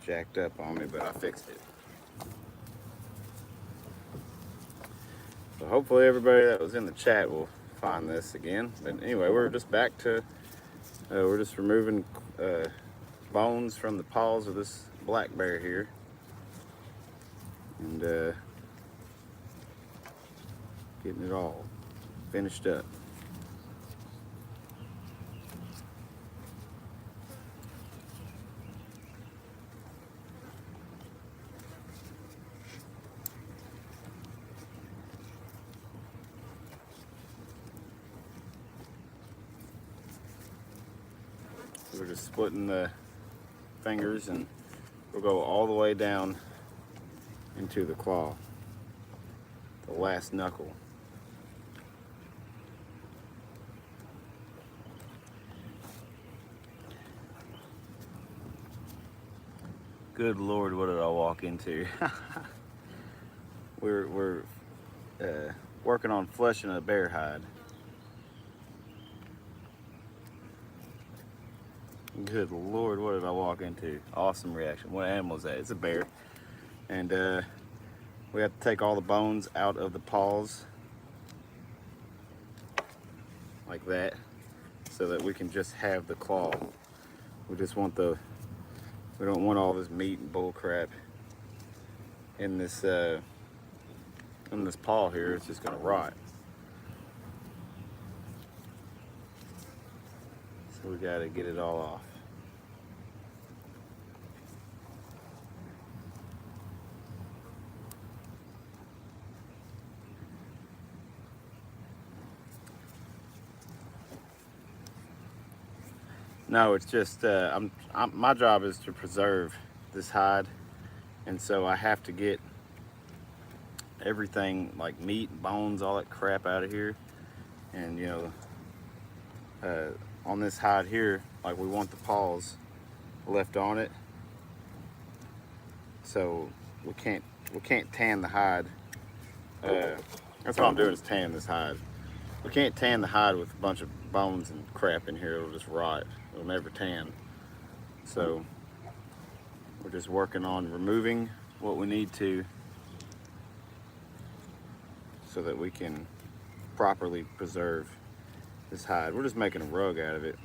jacked up on me, but I fixed it. So hopefully everybody that was in the chat will find this again. But anyway, we're just back to, we're just removing bones from the paws of this black bear here. And getting it all finished up. We're just splitting the fingers and we'll go all the way down into the claw, the last knuckle. Good Lord, what did I walk into? we're working on fleshing a bear hide. Good Lord, what did I walk into? Awesome reaction. What animal is that? It's a bear. And we have to take all the bones out of the paws like that so that we can just have the claw. We just want we don't want all this meat and bull crap in this paw here. It's just gonna rot. So we gotta get it all off. No, it's just my job is to preserve this hide, and so I have to get everything like meat, bones, all that crap out of here. And you know, on this hide here, like we want the paws left on it, so we can't tan the hide. That's what I'm doing, is tan this hide. We can't tan the hide with a bunch of bones and crap in here. It'll just rot. It'll never tan. So we're just working on removing what we need to so that we can properly preserve this hide. We're just making a rug out of it.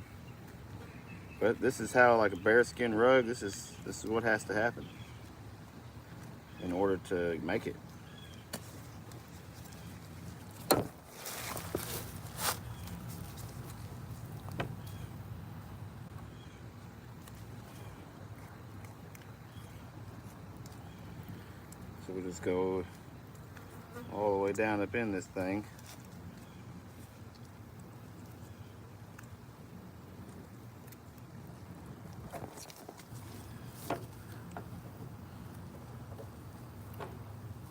But this is how, like a bearskin rug, this is what has to happen in order to make it. So we'll just go all the way down up in this thing.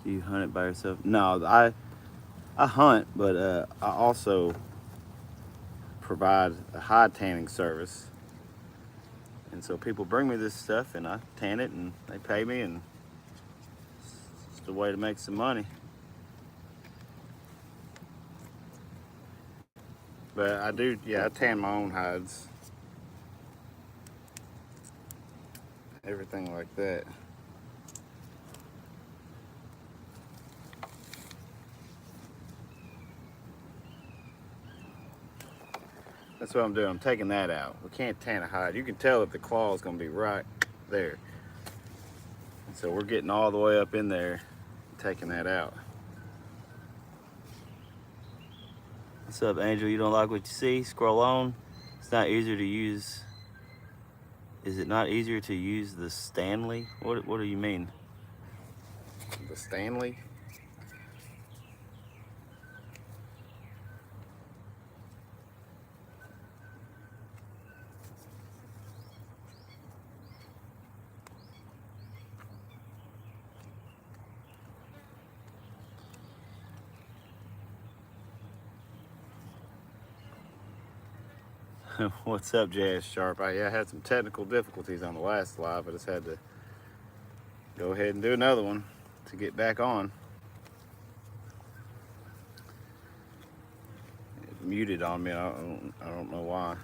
Do you hunt it by yourself? No, I hunt, but I also provide a hide tanning service. And so people bring me this stuff and I tan it and they pay me, and it's just a way to make some money. But I do, yeah, I tan my own hides. Everything like that. That's what I'm doing. I'm taking that out. We can't tan a hide. You can tell that the claw is going to be right there. And so we're getting all the way up in there and taking that out. What's up, Angel? You don't like what you see? Scroll on. It's not easier to use. Is it not easier to use the Stanley? What do you mean? The Stanley? What's up, Jazz Sharp? I had some technical difficulties on the last live. I just had to go ahead and do another one to get back on. muted on me. I don't know why.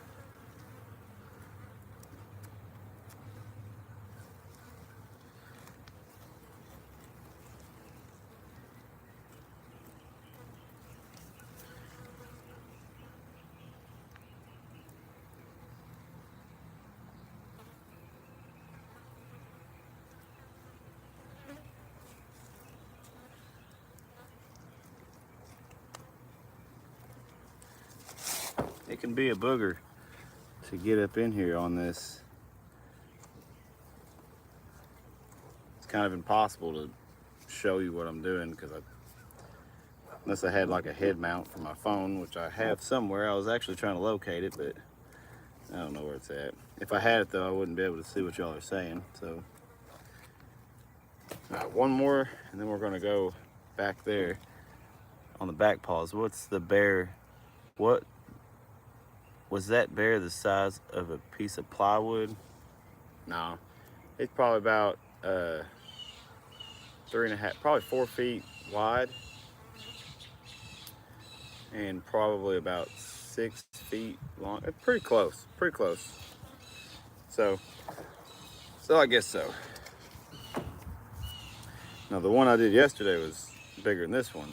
It can be a booger to get up in here on this. It's kind of impossible to show you what I'm doing because unless I had like a head mount for my phone, which I have somewhere. I was actually trying to locate it, but I don't know where it's at. If I had it though, I wouldn't be able to see what y'all are saying. So, all right, one more, and then we're gonna go back there on the back paws. What's the bear? What was that bear the size of a piece of plywood? No, it's probably about 3.5, probably 4 feet wide, and probably about 6 feet long. It's pretty close, pretty close. So I guess so. Now the one I did yesterday was bigger than this one.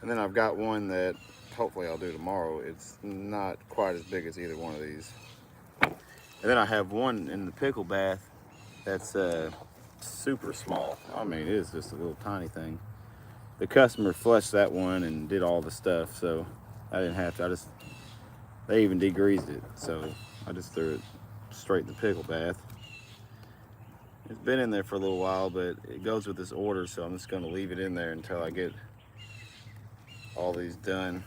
And then I've got one that hopefully I'll do tomorrow. It's not quite as big as either one of these. And then I have one in the pickle bath that's super small. I mean, it is just a little tiny thing. The customer flushed that one and did all the stuff, so I didn't have to. They even degreased it, so I just threw it straight in the pickle bath. It's been in there for a little while, but it goes with this order, so I'm just gonna leave it in there until I get all these done.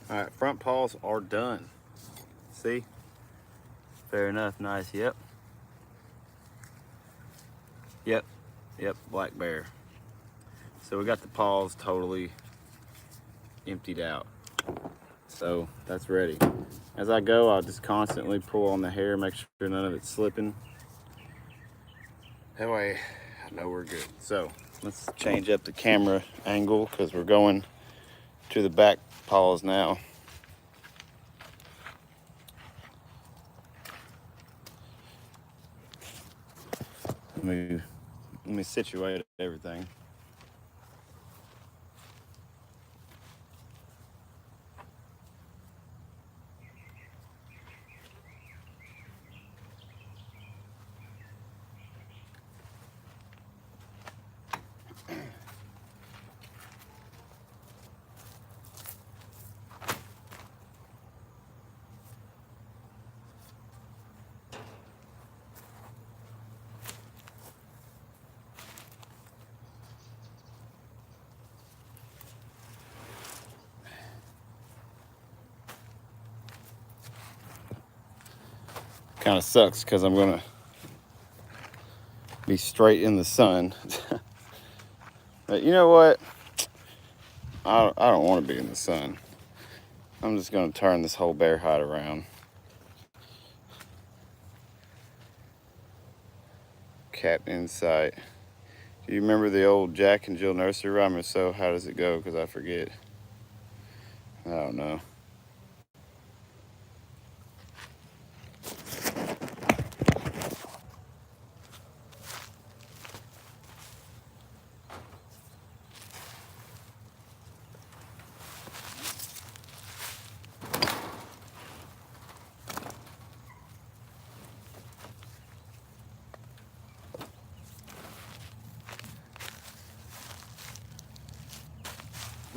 All right, front paws are done. See? Fair enough, nice, yep. Yep, black bear. So we got the paws totally emptied out. So that's ready. As I go, I'll just constantly pull on the hair, make sure none of it's slipping. That way I know we're good. So let's change up the camera angle because we're going to the back paws now. Let me situate everything. Kind of sucks because I'm gonna be straight in the sun. But you know what? I don't want to be in the sun. I'm just gonna turn this whole bear hide around. Cat in sight. Do you remember the old Jack and Jill nursery rhyme? If so, how does it go? Because I forget. I don't know.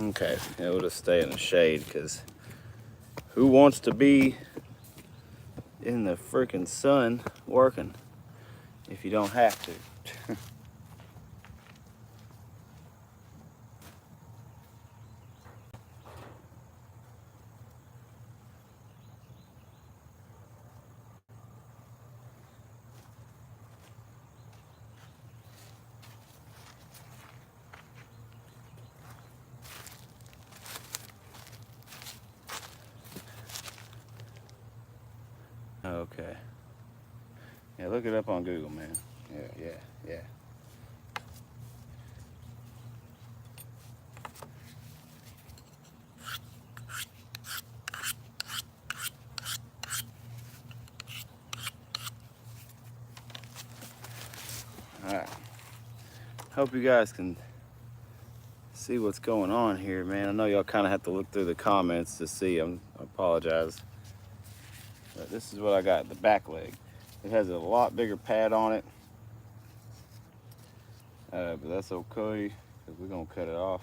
Okay, yeah, we'll just stay in the shade because who wants to be in the freaking sun working if you don't have to? Okay. Yeah, look it up on Google, man. Yeah. All right. Hope you guys can see what's going on here, man. I know y'all kind of have to look through the comments to see. I apologize. But this is what I got, the back leg. It has a lot bigger pad on it. But that's okay, because we're going to cut it off.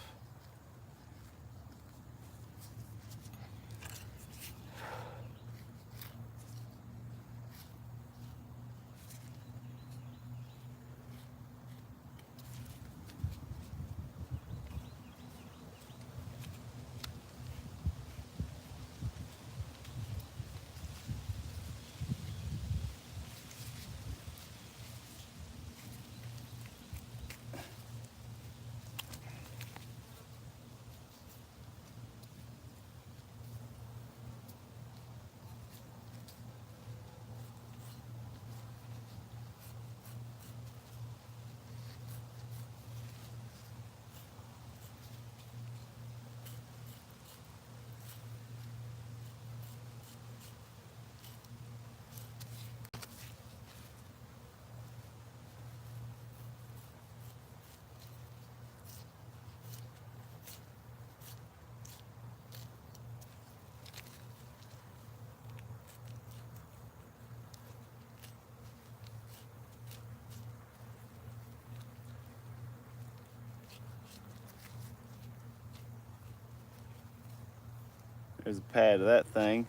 There's a pad of that thing.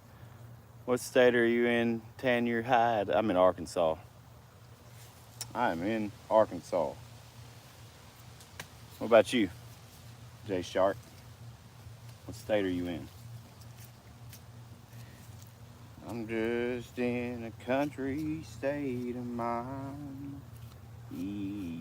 What state are you in, tan your hide? I'm in Arkansas. I'm in Arkansas. What about you, Jay Shark? What state are you in? I'm just in a country state of mind. Yeah.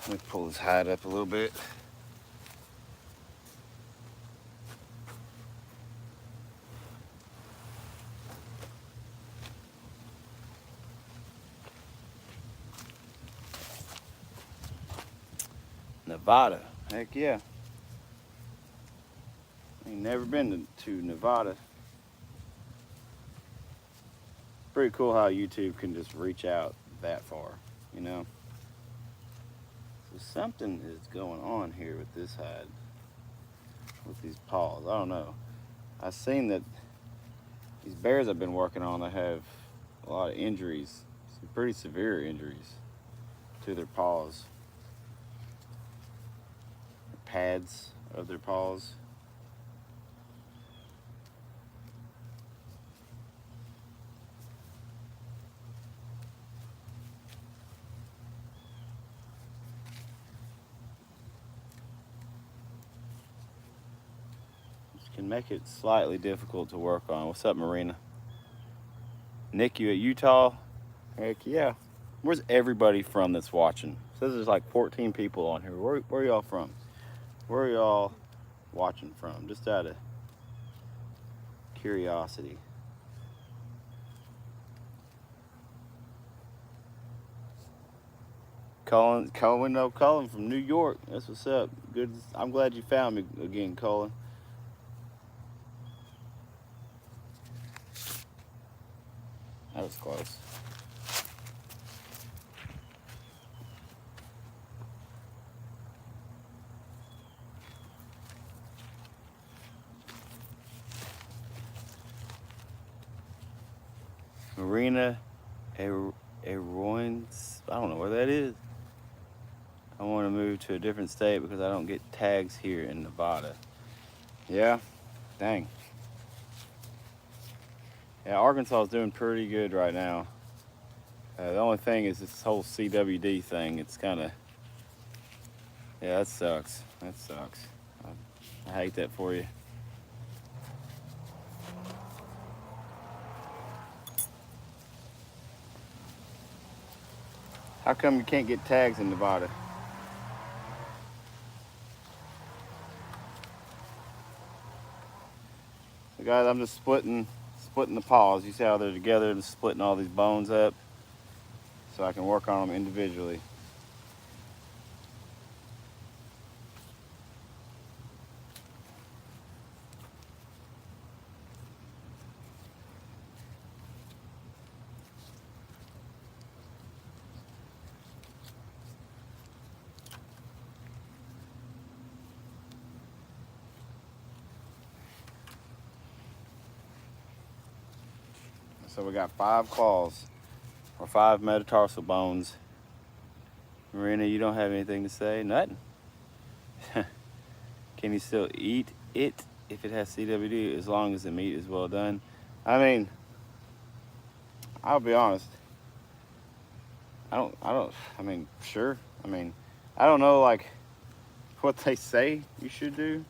Let me pull this hide up a little bit. Nevada, heck yeah. Ain't never been to Nevada. Pretty cool how YouTube can just reach out that far, you know? So something is going on here with this hide, with these paws. I don't know. I've seen that these bears I've been working on, they have a lot of injuries, some pretty severe injuries to their paws. The pads of their paws. Can make it slightly difficult to work on. What's up, Marina? Nick, you at Utah? Heck yeah. Where's everybody from that's watching? It says there's like 14 people on here. Where are y'all from? Where are y'all watching from? Just out of curiosity. Colin from New York. That's what's up. Good. I'm glad you found me again, Colin. That was close. Marina Aroins, I don't know where that is. I want to move to a different state because I don't get tags here in Nevada. Yeah, dang. Yeah, Arkansas is doing pretty good right now. The only thing is this whole CWD thing. It's kind of, yeah, that sucks. That sucks. I hate that for you. How come you can't get tags in Nevada? So guys, I'm just splitting the paws. You see how they're together and splitting all these bones up so I can work on them individually. So we got 5 claws, or 5 metatarsal bones. Marina, you don't have anything to say? Nothing? Can you still eat it if it has CWD as long as the meat is well done? I mean, I'll be honest. I mean, sure. I mean, I don't know, like, what they say you should do.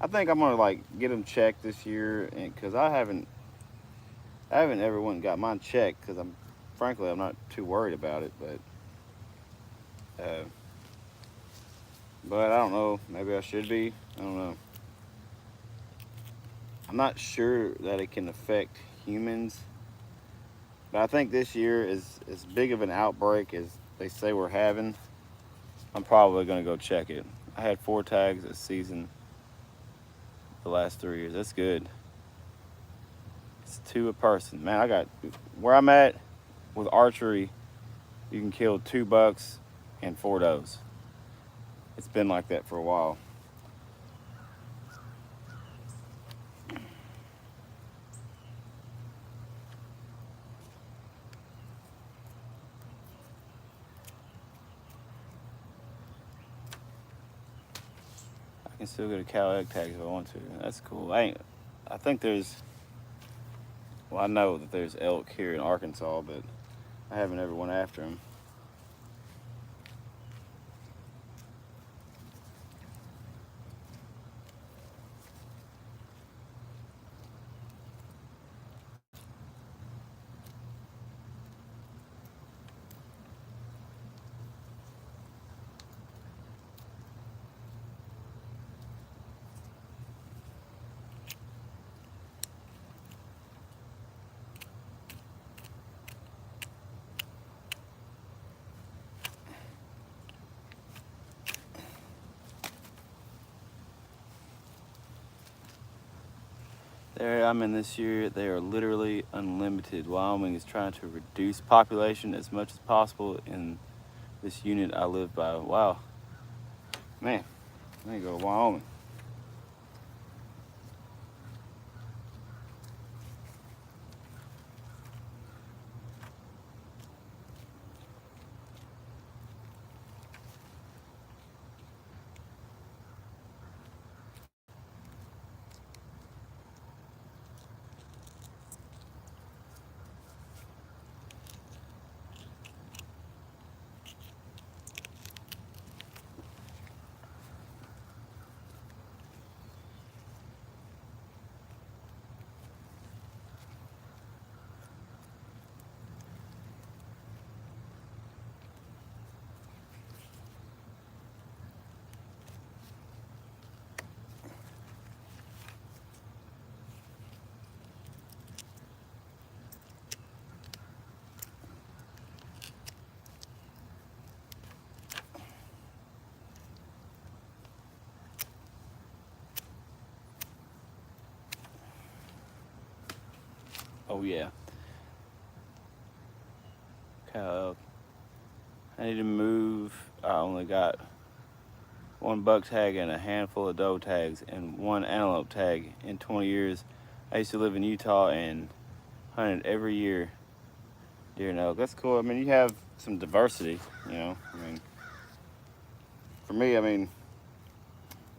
I think I'm gonna, like, get them checked this year, and because I haven't ever went and got mine checked, because frankly, I'm not too worried about it, but I don't know, maybe I should be, I don't know. I'm not sure that it can affect humans, but I think this year is as big of an outbreak as they say we're having. I'm probably gonna go check it. I had 4 tags this season, the last 3 years. That's good. It's 2 a person. Man, I got, where I'm at with archery, you can kill 2 bucks and 4 does. It's been like that for a while. I can still get a cow egg tag if I want to. That's cool. I think there's, well, I know that there's elk here in Arkansas, but I haven't ever went after them. The area I'm in this year, they are literally unlimited. Wyoming is trying to reduce population as much as possible in this unit I live by. Wow. Man, I need to go to Wyoming. Oh yeah. Cow elk. I need to move. I only got 1 buck tag and a handful of doe tags and 1 antelope tag in 20 years. I used to live in Utah and hunted every year deer and elk. That's cool. I mean, you have some diversity, you know. I mean, for me, I mean,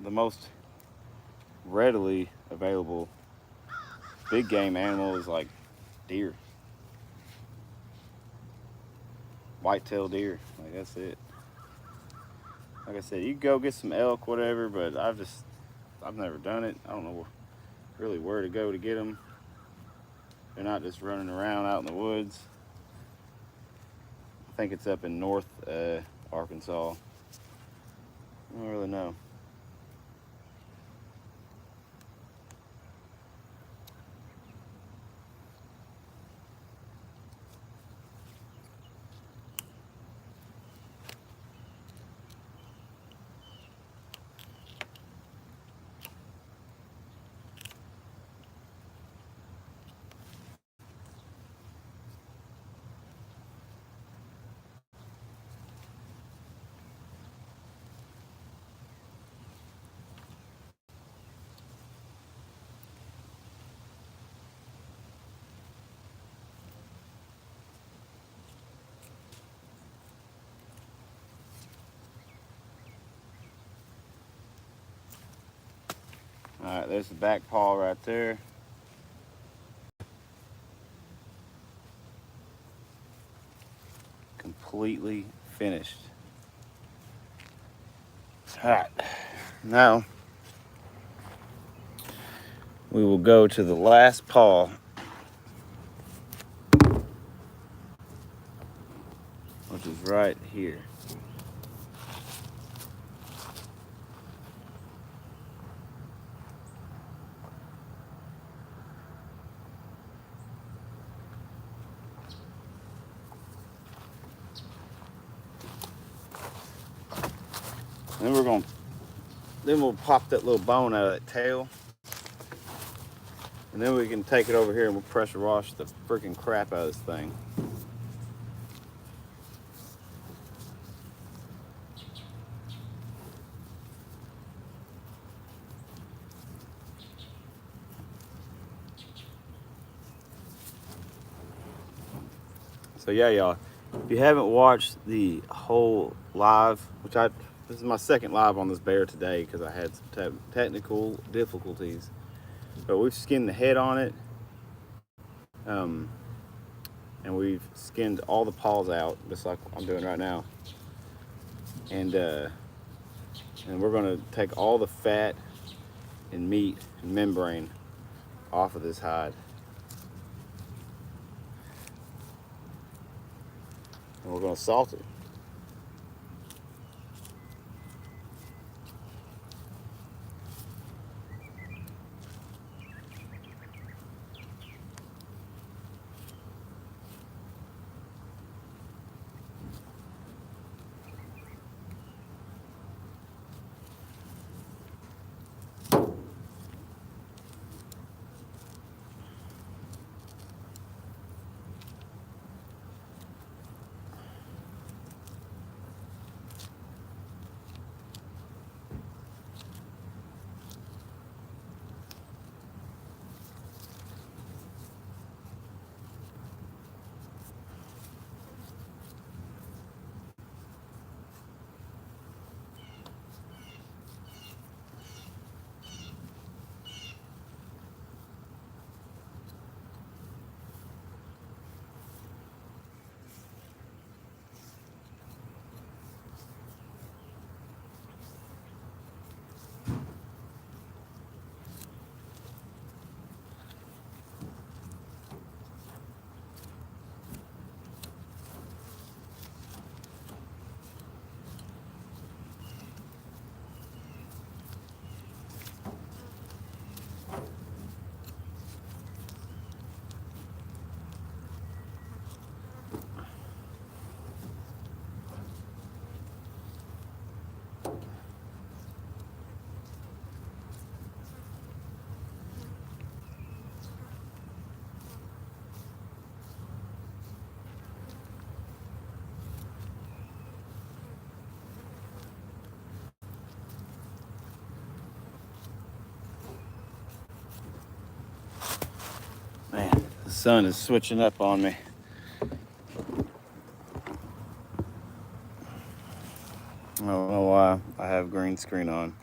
the most readily available big game animal is like deer. white-tailed deer. Like, that's it. Like I said, you go get some elk, whatever, but I've never done it. I don't know really where to go to get them. They're not just running around out in the woods. I think it's up in North Arkansas. I don't really know. All right, there's the back paw right there. Completely finished. All right, now we will go to the last paw, which is right here. Then we'll pop that little bone out of that tail, and then we can take it over here and we'll pressure wash the freaking crap out of this thing. So yeah, y'all, if you haven't watched the whole live, this is my second live on this bear today because I had some technical difficulties, but we've skinned the head on it, and we've skinned all the paws out, just like I'm doing right now, and we're gonna take all the fat and meat and membrane off of this hide. And we're gonna salt it. Man, the sun is switching up on me. I don't know why I have green screen on.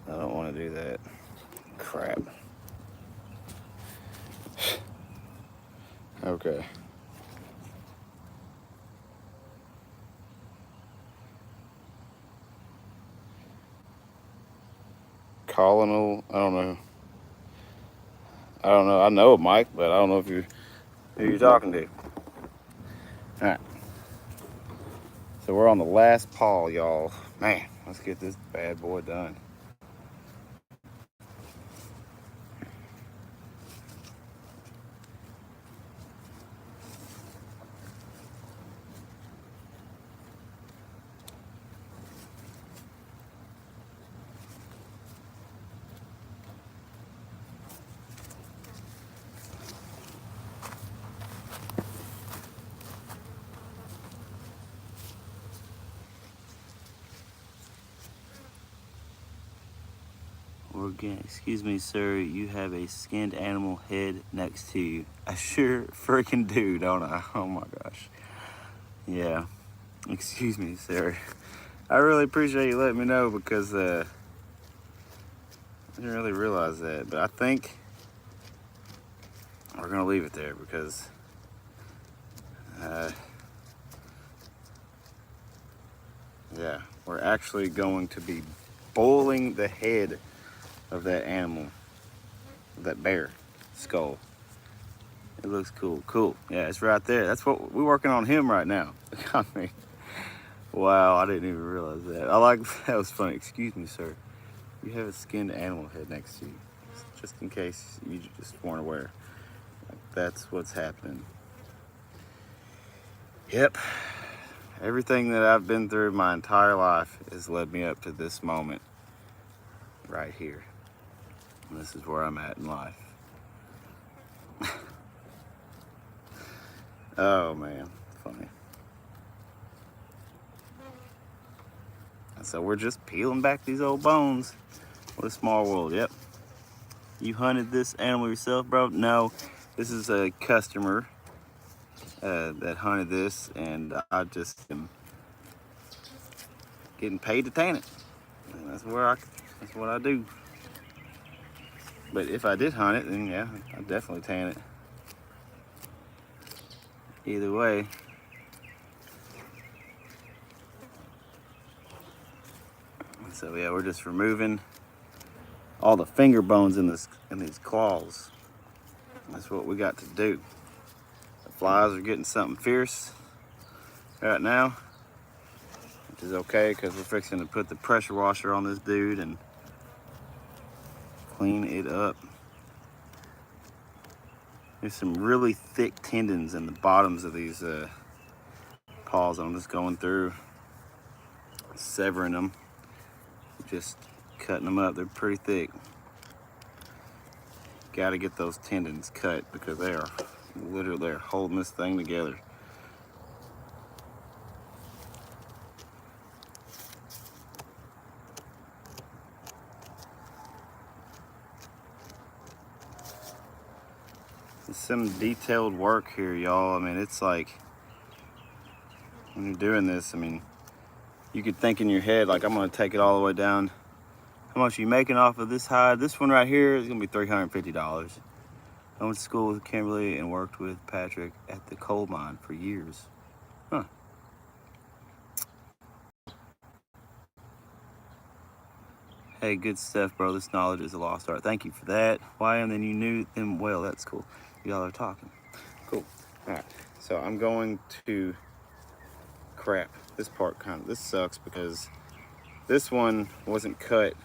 I don't want to do that. Crap. Okay. Colonel, I don't know. I know Mike, but I don't know if you're who you're talking to. All right. So we're on the last paw, y'all. Man, let's get this bad boy done. Excuse me, sir, you have a skinned animal head next to you. I sure freaking do, don't I? Oh my gosh. Yeah. Excuse me, sir. I really appreciate you letting me know because I didn't really realize that. But I think we're going to leave it there because yeah, we're actually going to be boiling the head of that animal, that bear skull. It looks cool. Cool. Yeah, it's right there. That's what we're working on him right now. I mean, wow, I didn't even realize that. I like that was funny. Excuse me, sir. You have a skinned animal head next to you, just in case you just weren't aware. Like, that's what's happening. Yep. Everything that I've been through my entire life has led me up to this moment right here. And this is where I'm at in life. Oh man, funny. And so we're just peeling back these old bones. What a small world. Yep. You hunted this animal yourself, bro? No, this is a customer that hunted this, and I just am getting paid to tan it. And that's what I do. But if I did hunt it, then yeah, I'd definitely tan it. Either way. So yeah, we're just removing all the finger bones in these claws. That's what we got to do. The flies are getting something fierce right now, which is okay because we're fixing to put the pressure washer on this dude and clean it up. There's some really thick tendons in the bottoms of these paws. I'm just going through, severing them, just cutting them up. They're pretty thick. Got to get those tendons cut because they're holding this thing together. Some detailed work here, y'all. I mean, it's like when you're doing this, I mean, you could think in your head like, I'm gonna take it all the way down. How much are you making off of this hide? This one right here is gonna be $350. I went to school with Kimberly and worked with Patrick at the coal mine for years. Huh. Hey, good stuff, bro. This knowledge is a lost art. Thank you for that. Why? And then you knew them well. That's cool. Y'all are talking. Cool. All right. So I'm going to crap. This part this sucks because this one wasn't cut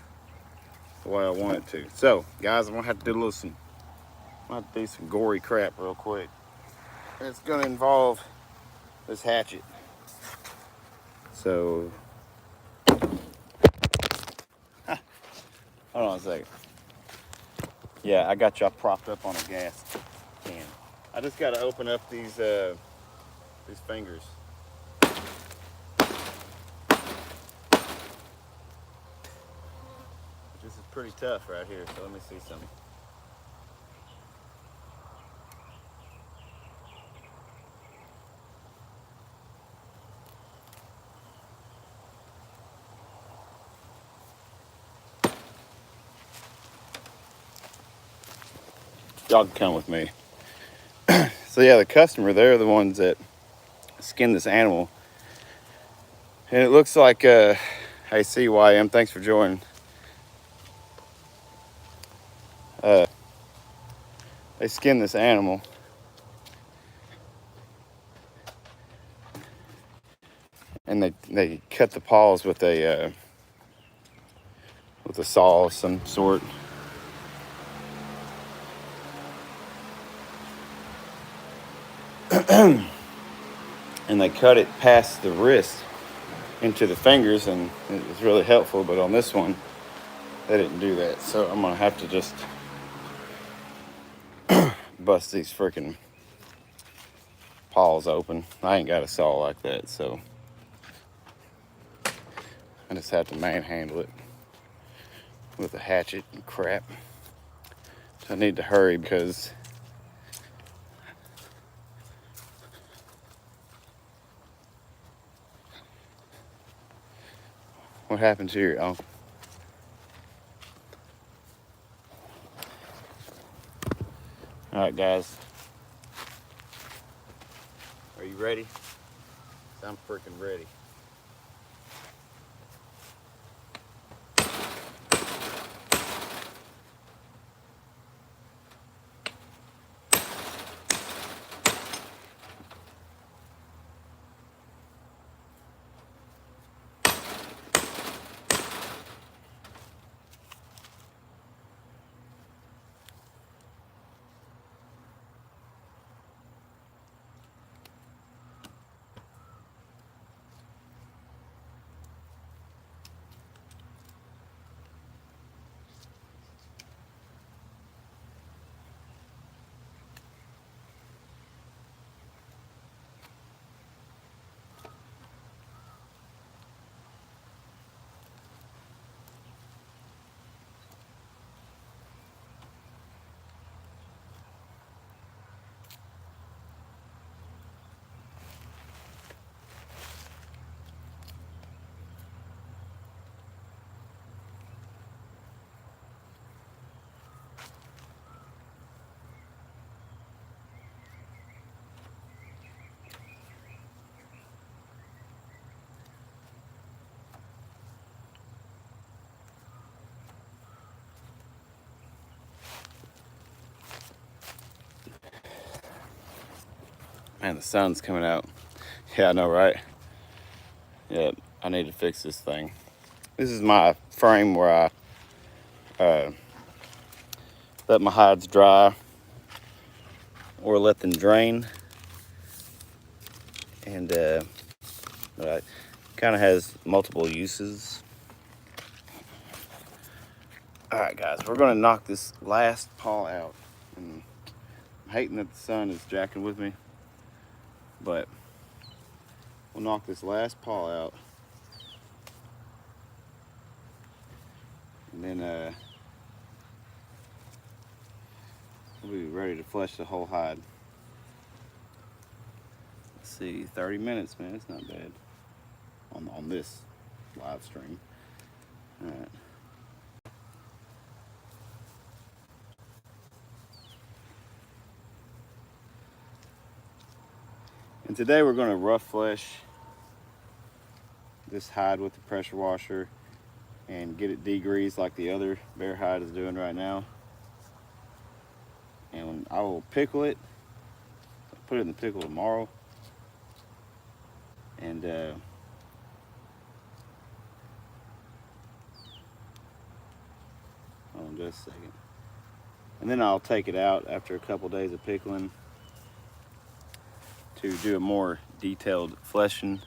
the way I wanted to. So, guys, I'm gonna have to do some gory crap real quick. And it's gonna involve this hatchet. So, hold on a second. Yeah, I got y'all propped up on a gas can. I just gotta open up these fingers. This is pretty tough right here, so let me see something. Y'all can come with me. So yeah, the customer, they're the ones that skinned this animal. And it looks like, hey CYM, thanks for joining. they skin this animal. And they cut the paws with a saw of some sort. And they cut it past the wrist into the fingers, and it was really helpful. But on this one, they didn't do that. So I'm gonna have to just bust these freaking paws open. I ain't got a saw like that, so I just have to manhandle it with a hatchet and crap. So I need to hurry because what happened to your uncle? All right, guys. Are you ready? I'm freaking ready. Man, the sun's coming out. Yeah, I know, right? Yeah, I need to fix this thing. This is my frame where I let my hides dry or let them drain. And it kind of has multiple uses. All right, guys, we're gonna knock this last paw out. And I'm hating that the sun is jacking with me, but we'll knock this last paw out. And then we'll be ready to flesh the whole hide. Let's see, 30 minutes, man, it's not bad on this live stream. All right. And today we're going to rough flesh this hide with the pressure washer and get it degreased like the other bear hide is doing right now. And I will pickle it, put it in the pickle tomorrow. And hold on just a second. And then I'll take it out after a couple days of pickling to do a more detailed fleshing.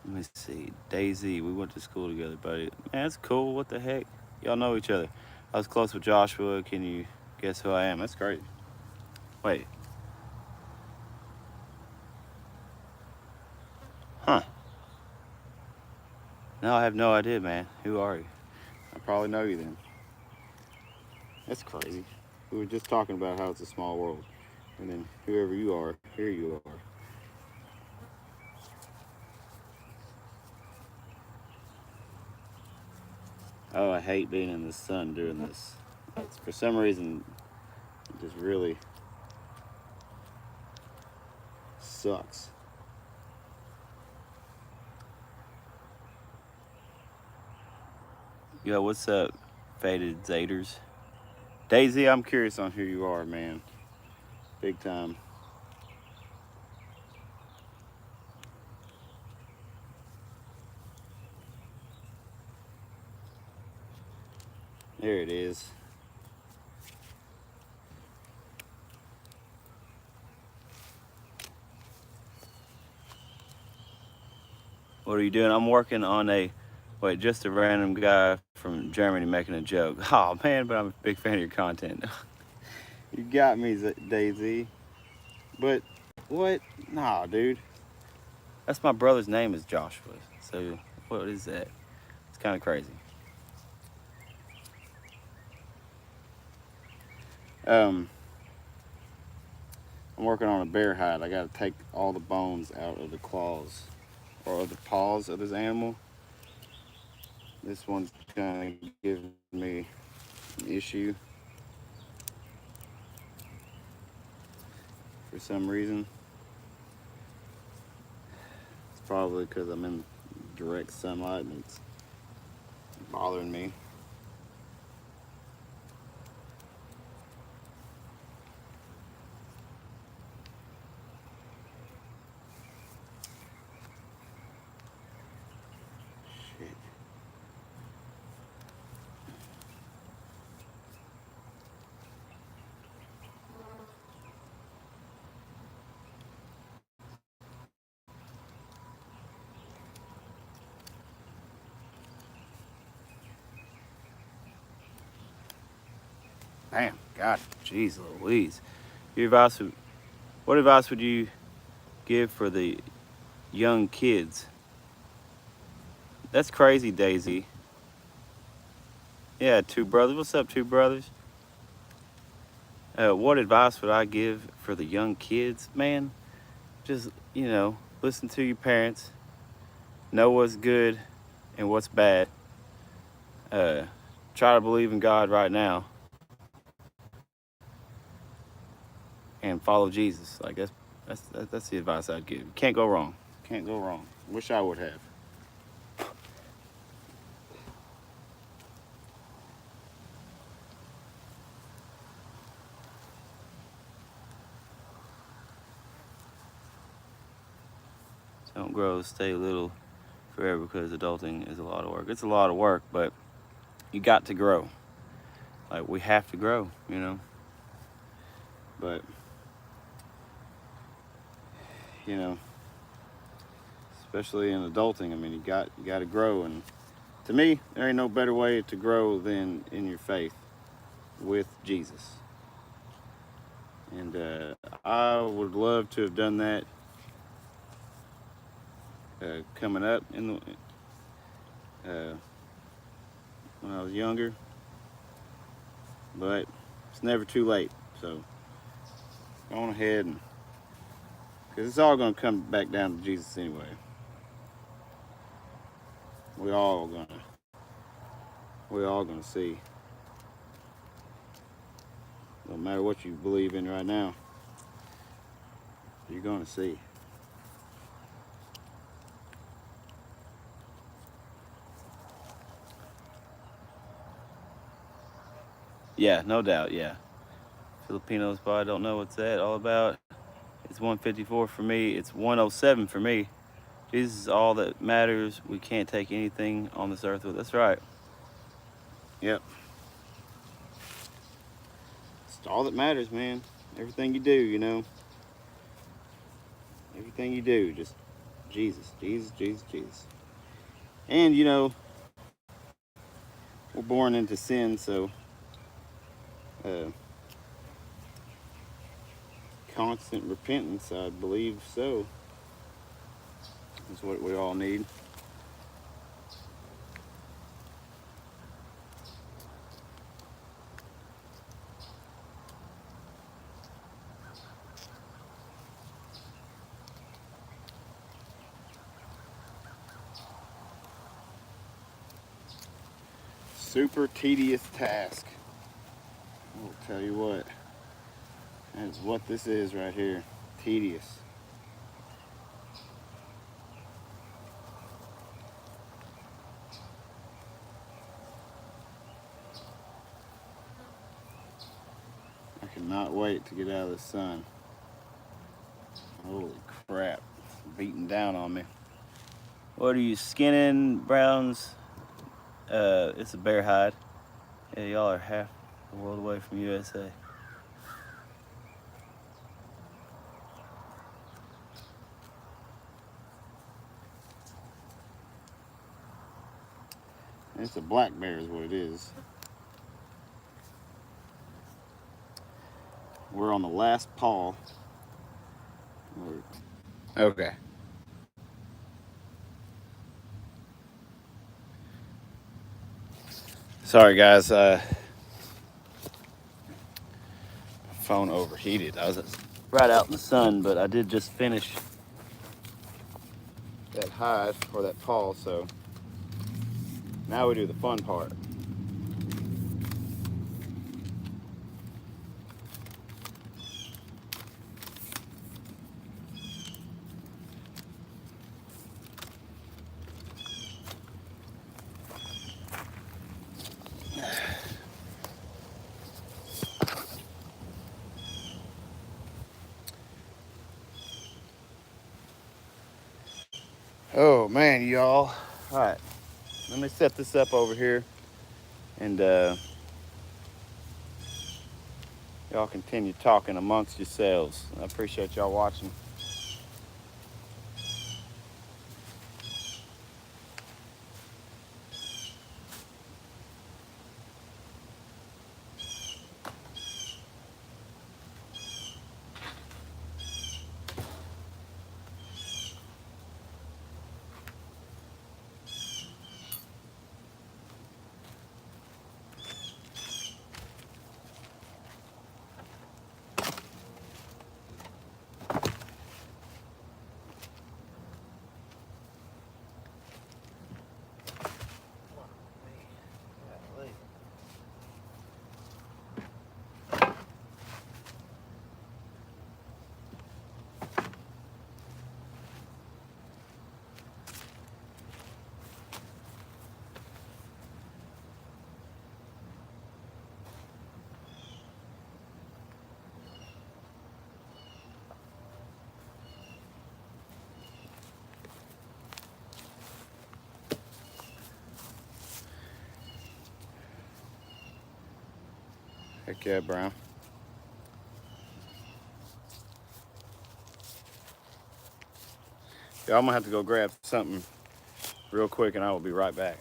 Let me see, Daisy, we went to school together, buddy. Man, that's cool, what the heck? Y'all know each other. I was close with Joshua, can you guess who I am? That's great. Wait. Huh. No, I have no idea, man. Who are you? I probably know you then. That's crazy. We were just talking about how it's a small world. And then whoever you are, here you are. Oh, I hate being in the sun doing this. It's, for some reason, it just really sucks. Yo, what's up, Faded Zaders? Daisy, I'm curious on who you are, man. big time. There it is. What are you doing? I'm working on just a random guy from Germany making a joke. Oh man, but I'm a big fan of your content. You got me, Daisy. But what? Nah, dude. That's my brother's name is Joshua. So what is that? It's kind of crazy. I'm working on a bear hide. I got to take all the bones out of the claws or the paws of this animal. This one's kind of giving me an issue for some reason. It's probably because I'm in direct sunlight and it's bothering me. Shit. Damn, God, jeez Louise. What advice would you give for the young kids? That's crazy, Daisy. Yeah, two brothers. What's up, two brothers? What advice would I give for the young kids? Man, just, listen to your parents. Know what's good and what's bad. Try to believe in God right now. And follow Jesus. Like that's the advice I'd give. Can't go wrong. Can't go wrong. Wish I would have. Don't grow, stay little forever because adulting is a lot of work. It's a lot of work, but you got to grow. Like we have to grow, But especially in adulting, I mean, you got to grow, and to me, there ain't no better way to grow than in your faith with Jesus. And I would love to have done that coming up in when I was younger, but it's never too late. So go on ahead and because it's all going to come back down to Jesus anyway. We all gonna see. No matter what you believe in right now, you're gonna see. Yeah, no doubt. Yeah, Filipinos probably don't know what's that all about. It's 154 for me. It's 107 for me. Jesus is all that matters. We can't take anything on this earth with us. That's right. Yep. It's all that matters, man. Everything you do, Everything you do, just Jesus, Jesus, Jesus, Jesus. And, we're born into sin, so uh, constant repentance, I believe so, is what we all need. Super tedious task. I'll tell you what. That's what this is right here. Tedious. I cannot wait to get out of the sun. Holy crap, it's beating down on me. What are you skinning, Browns? It's a bear hide. Yeah, y'all are half the world away from USA. It's a black bear is what it is. We're on the last paw. Okay. Sorry guys, phone overheated. I was right out in the sun, but I did just finish that hide or that paw, so now we do the fun part. Oh man, y'all. All right, let me set this up over here and y'all continue talking amongst yourselves. I appreciate y'all watching. Heck yeah, Brown. Yeah, I'm gonna have to go grab something real quick and I will be right back.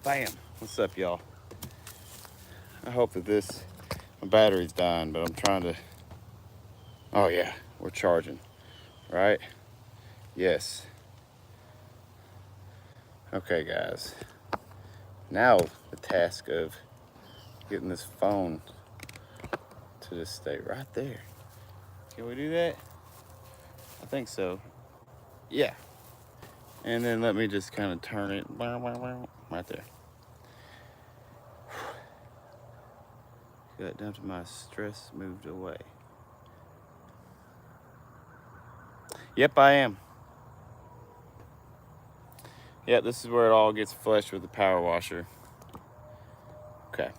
Bam. What's up, y'all? I hope that my battery's dying, but I'm trying to, oh yeah, we're charging, right? Yes. Okay, guys. Now the task of getting this phone to just stay right there. Can we do that? I think so. Yeah. And then let me just kind of turn it right there. Got down to my stress moved away. Yep, I am. Yeah, this is where it all gets flushed with the power washer. Okay.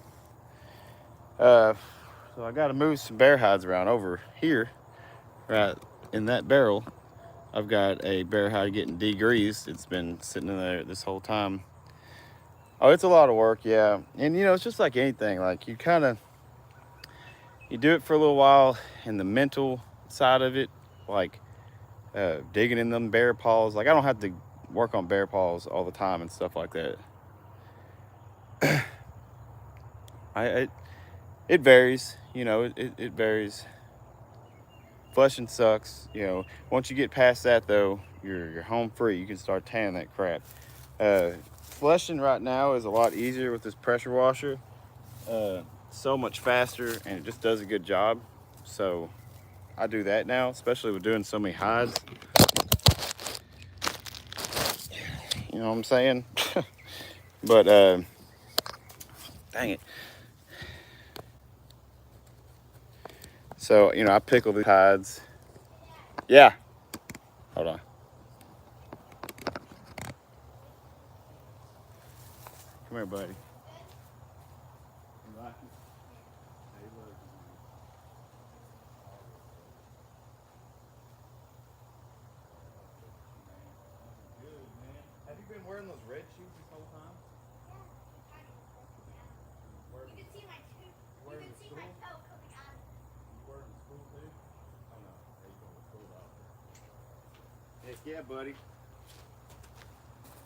So I got to move some bear hides around over here, right in that barrel. I've got a bear hide getting degreased. It's been sitting in there this whole time. Oh, it's a lot of work, yeah. And it's just like anything. Like you do it for a little while, and the mental side of it, like digging in them bear paws. Like I don't have to work on bear paws all the time and stuff like that. It varies, it varies. Flushing sucks, Once you get past that though, you're home free. You can start tanning that crap. Flushing right now is a lot easier with this pressure washer. So much faster, and it just does a good job. So I do that now, especially with doing so many hides. You know what I'm saying? But dang it. So I pickle these hides. Yeah. Hold on. Come here, buddy. Have you been wearing those red shoes this whole time? You can see my toe. You can see my toe coming out. You wear them to school too? Oh no. There you go to school out there. Heck yeah, buddy.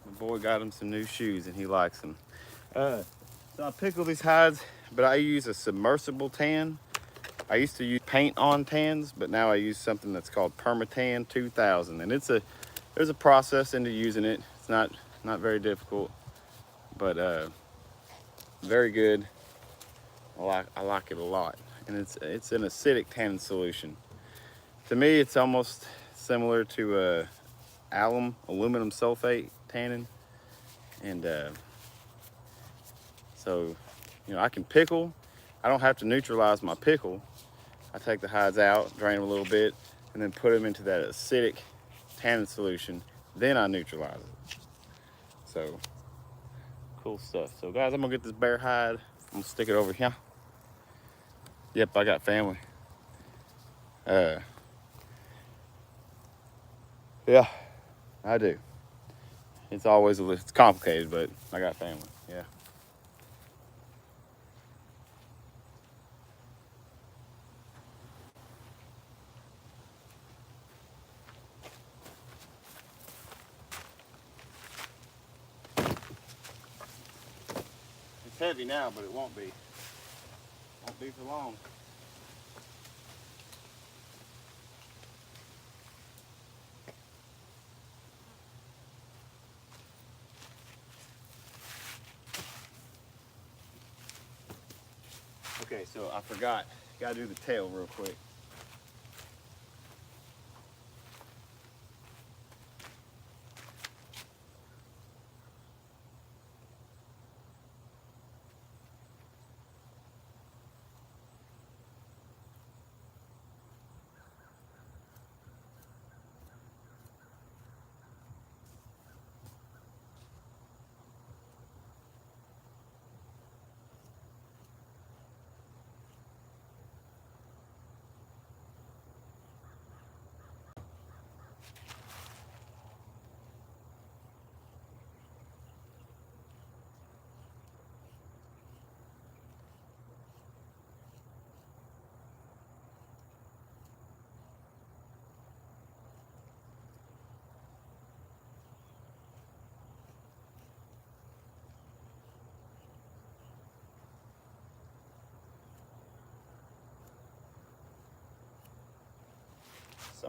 My boy got him some new shoes and he likes them. So I pickle these hides, but I use a submersible tan. I used to use paint on tans, but now I use something that's called Permatan 2000, and there's a process into using it. It's not very difficult, but very good. I like it a lot, and it's an acidic tannin solution. To me, it's almost similar to aluminum sulfate tannin, and so I can pickle. I don't have to neutralize my pickle. I take the hides out, drain them a little bit, and then put them into that acidic tannin solution. Then I neutralize it. So cool stuff. So guys, I'm gonna get this bear hide. I'm gonna stick it over here. Yep, I got family. Yeah, I do. It's complicated, but I got family. Yeah. It's heavy now, but it won't be. Won't be for long. Okay, so I forgot. Gotta do the tail real quick.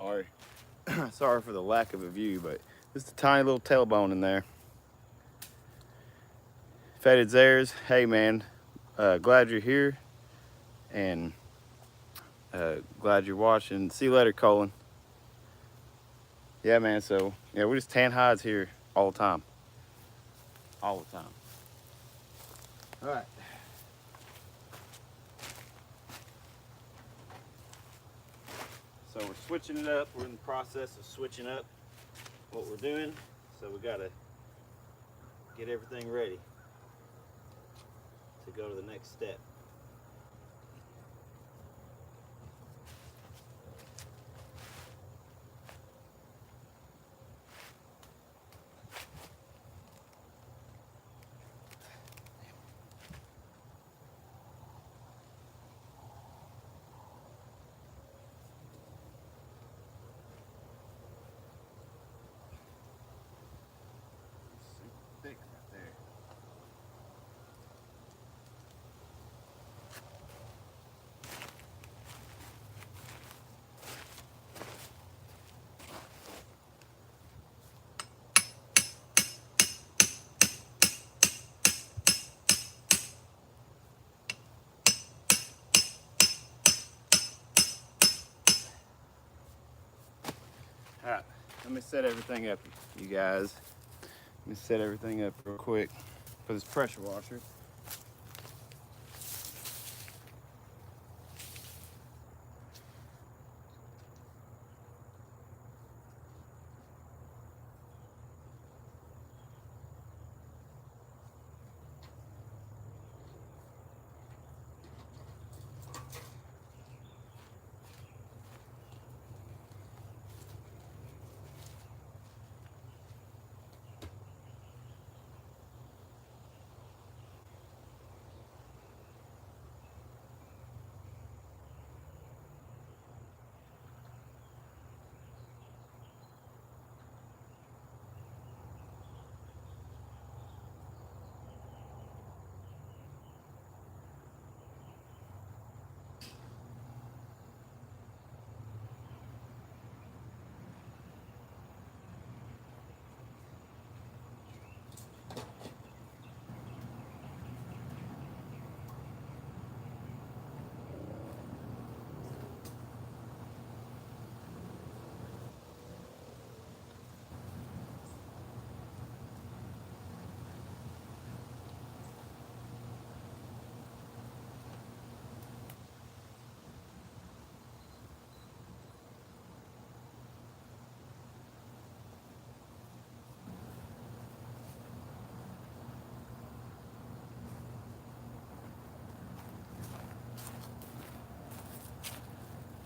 Sorry. Sorry for the lack of a view, but just a tiny little tailbone in there. Faded Zares, hey man, glad you're here, and glad you're watching. See you later, Colin. Yeah, man, so yeah, we just tan hides here all the time. All the time. All right. So we're switching it up. We're in the process of switching up what we're doing. So we gotta get everything ready to go to the next step. Super thick right there. All right, let me set everything up, you guys. Let me set everything up real quick for this pressure washer.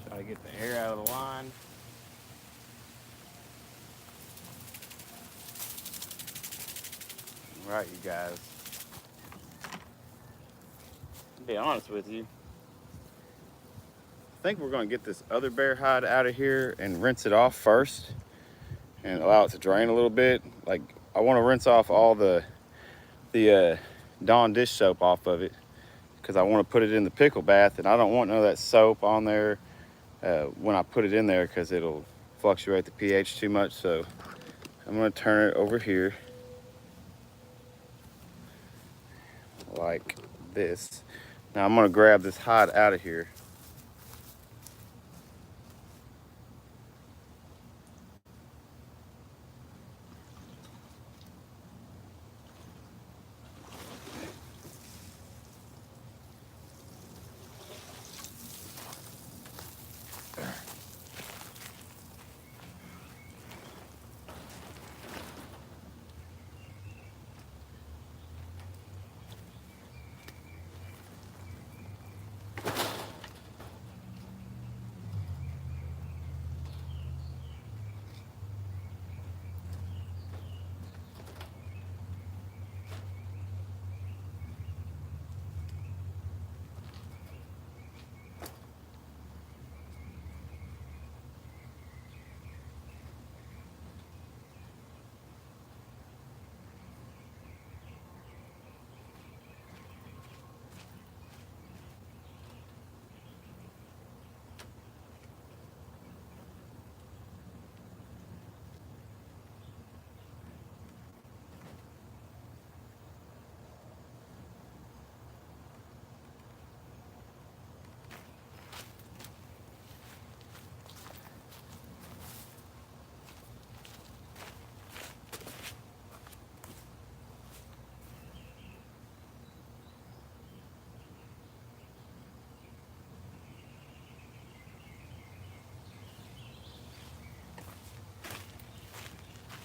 Try to get the air out of the line. All right, you guys. To be honest with you, I think we're gonna get this other bear hide out of here and rinse it off first and allow it to drain a little bit. Like, I wanna rinse off all the Dawn dish soap off of it because I wanna put it in the pickle bath, and I don't want none of that soap on there when I put it in there because it'll fluctuate the pH too much. So I'm gonna turn it over here like this. Now I'm gonna grab this hide out of here.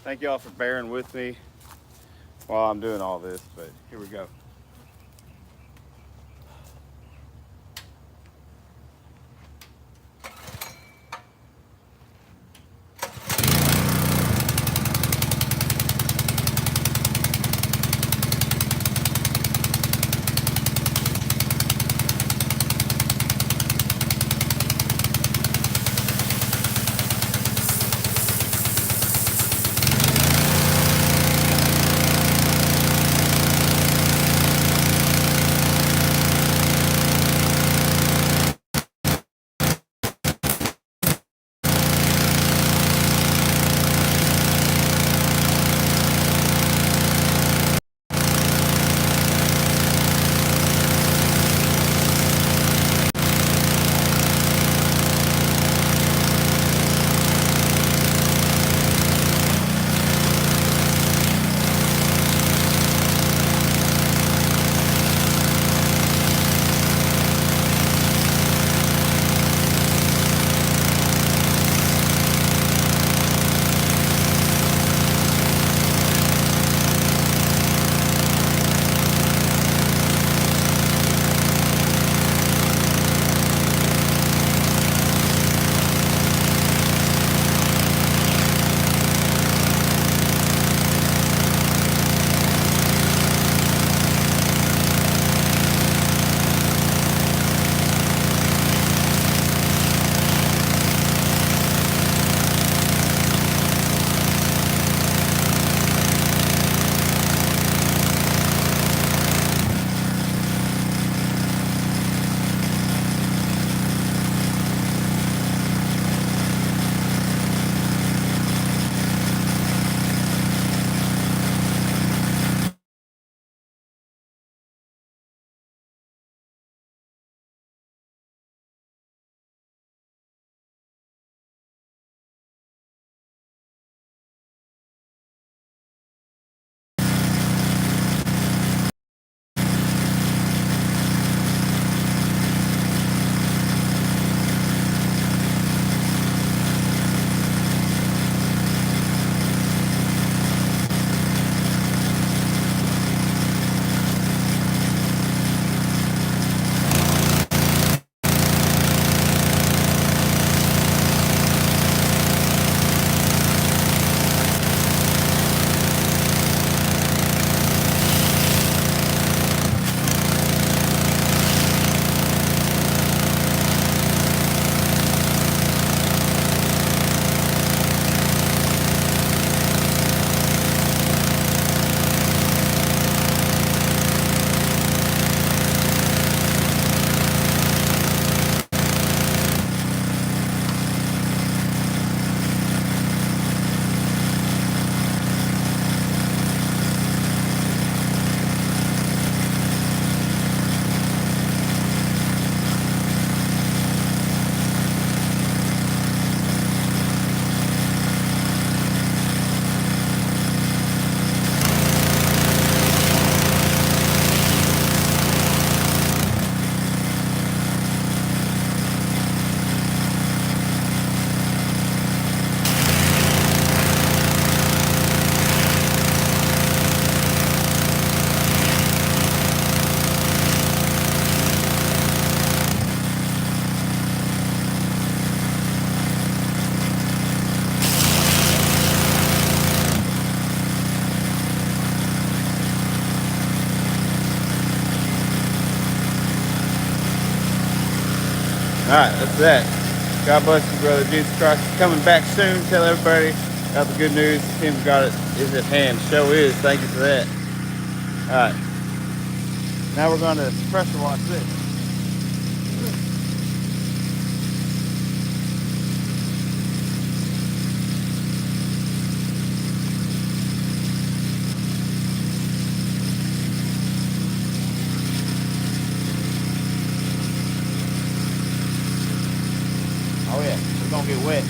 Thank y'all for bearing with me while I'm doing all this, but here we go. All right, that's that. God bless you, brother. Jesus Christ is coming back soon. Tell everybody about the good news. The kingdom of God is at hand. Show is. Thank you for that. All right. Now we're going to pressure wash this. Oh yeah, it's gonna get wet.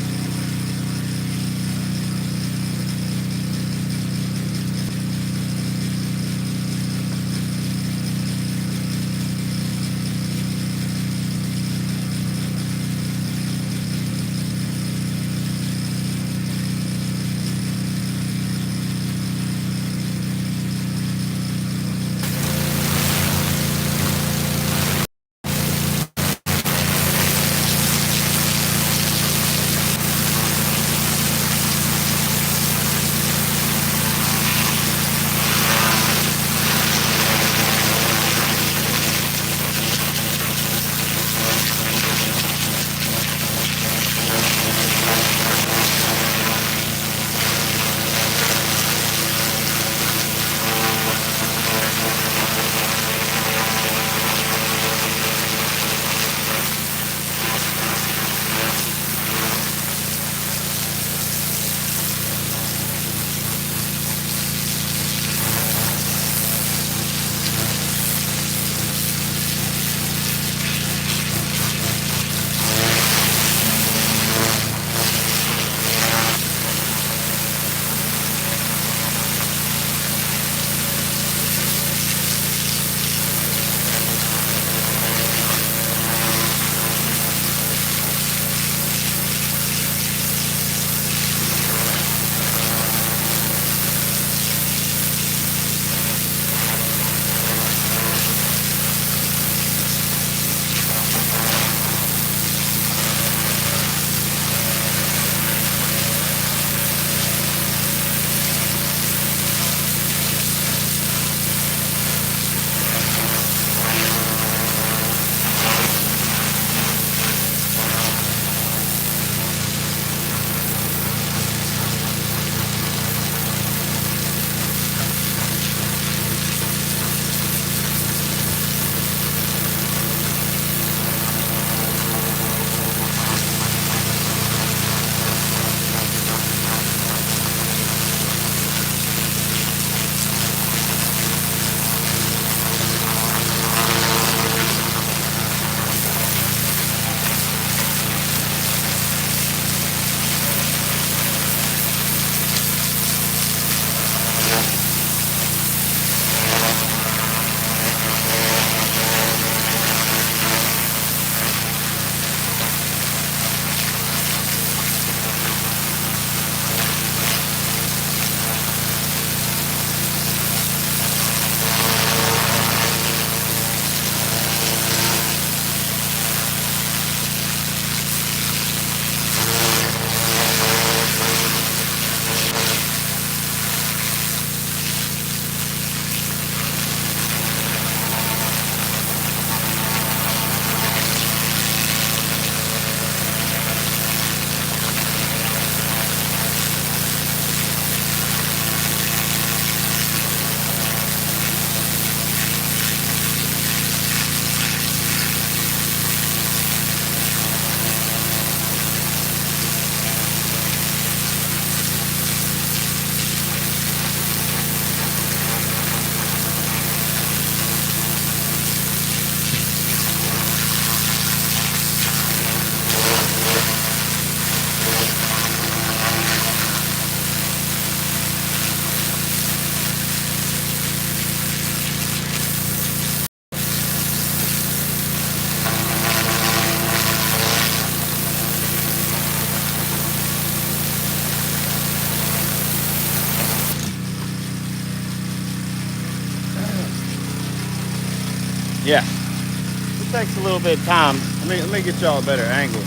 Yeah. It takes a little bit of time. Let me get y'all a better angle.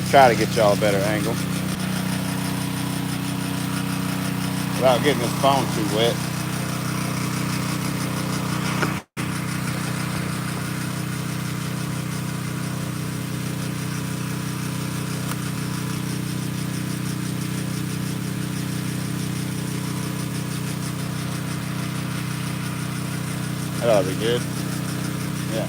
Try to get y'all a better angle without getting this phone too wet. That ought to be good. Yeah.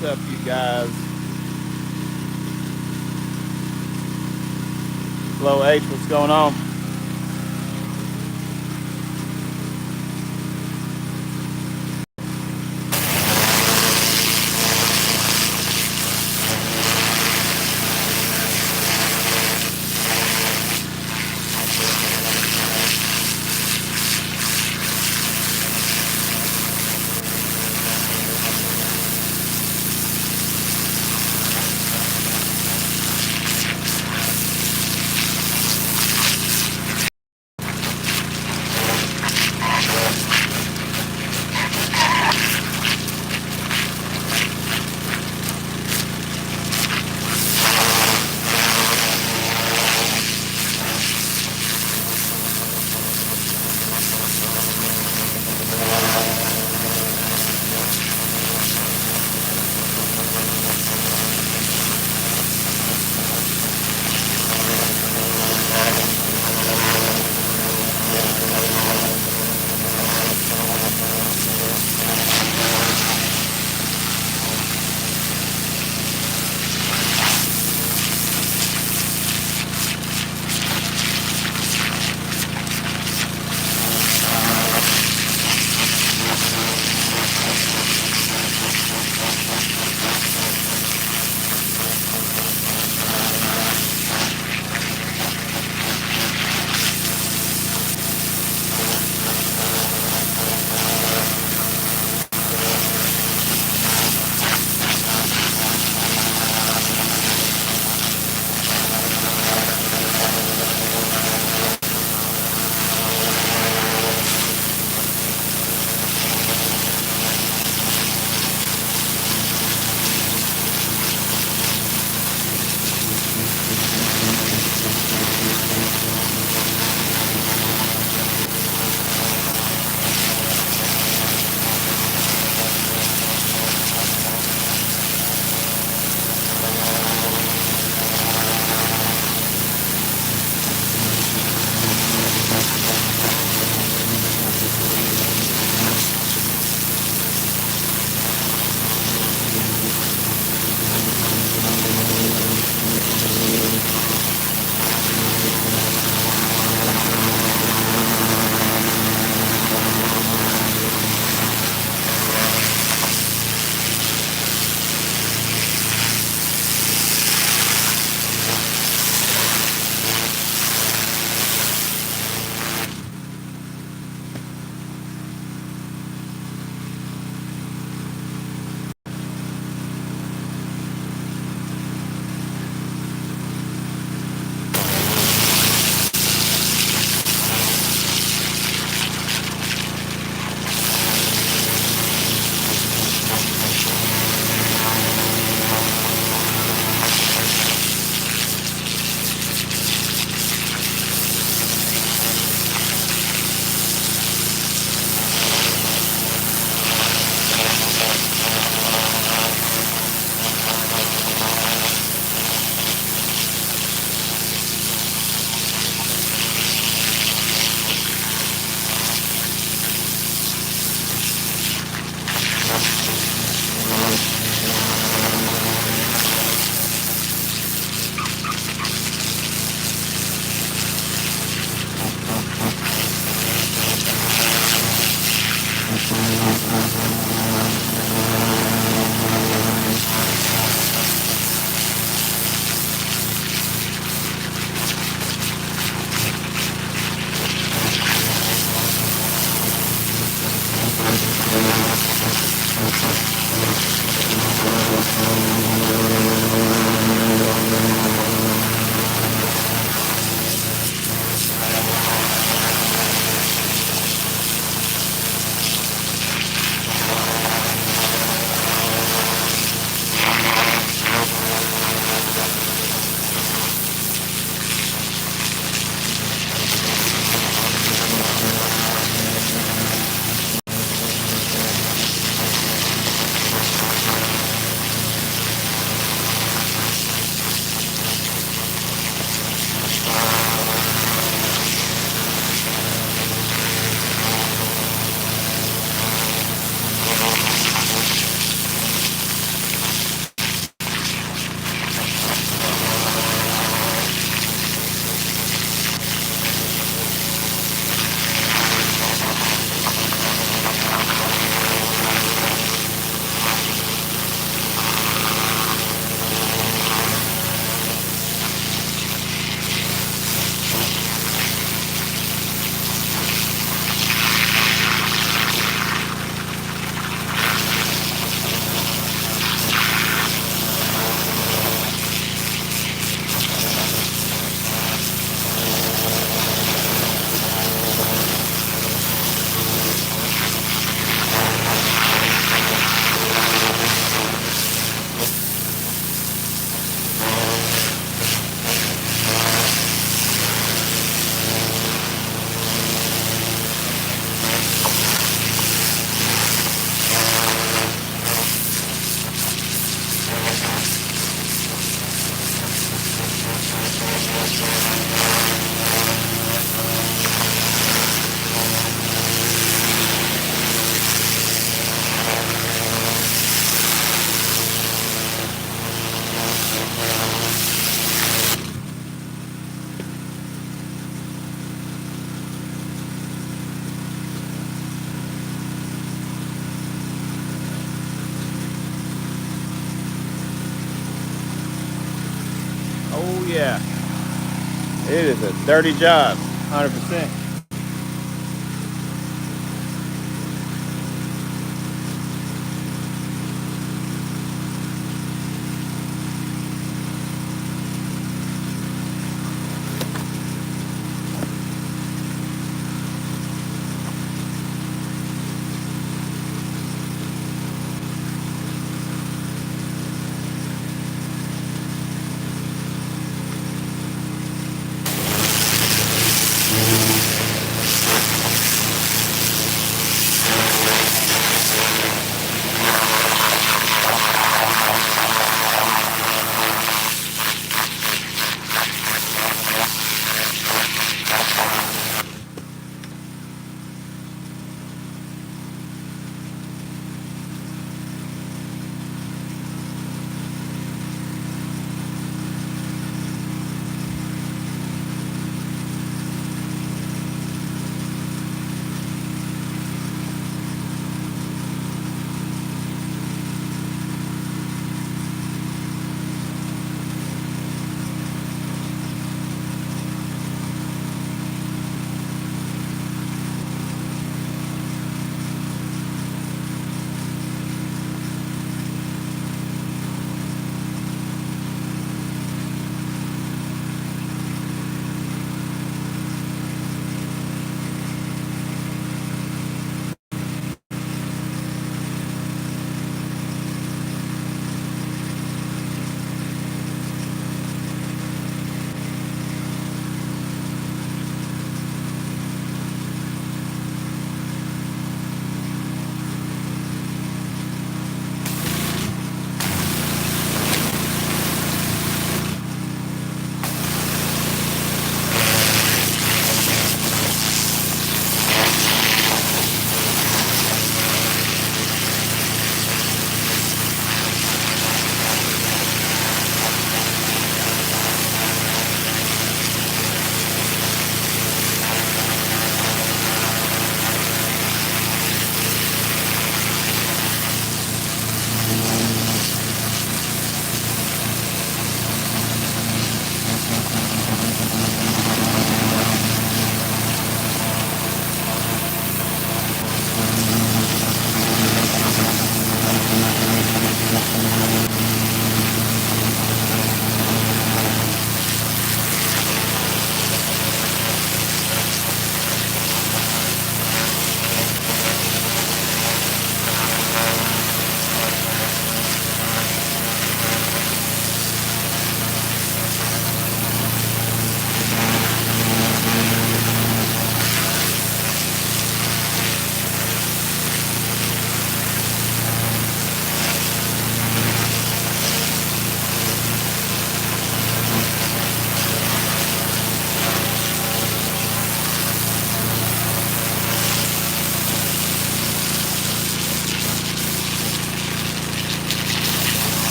What's up, you guys? Flo H, what's going on? It is a dirty job, 100%.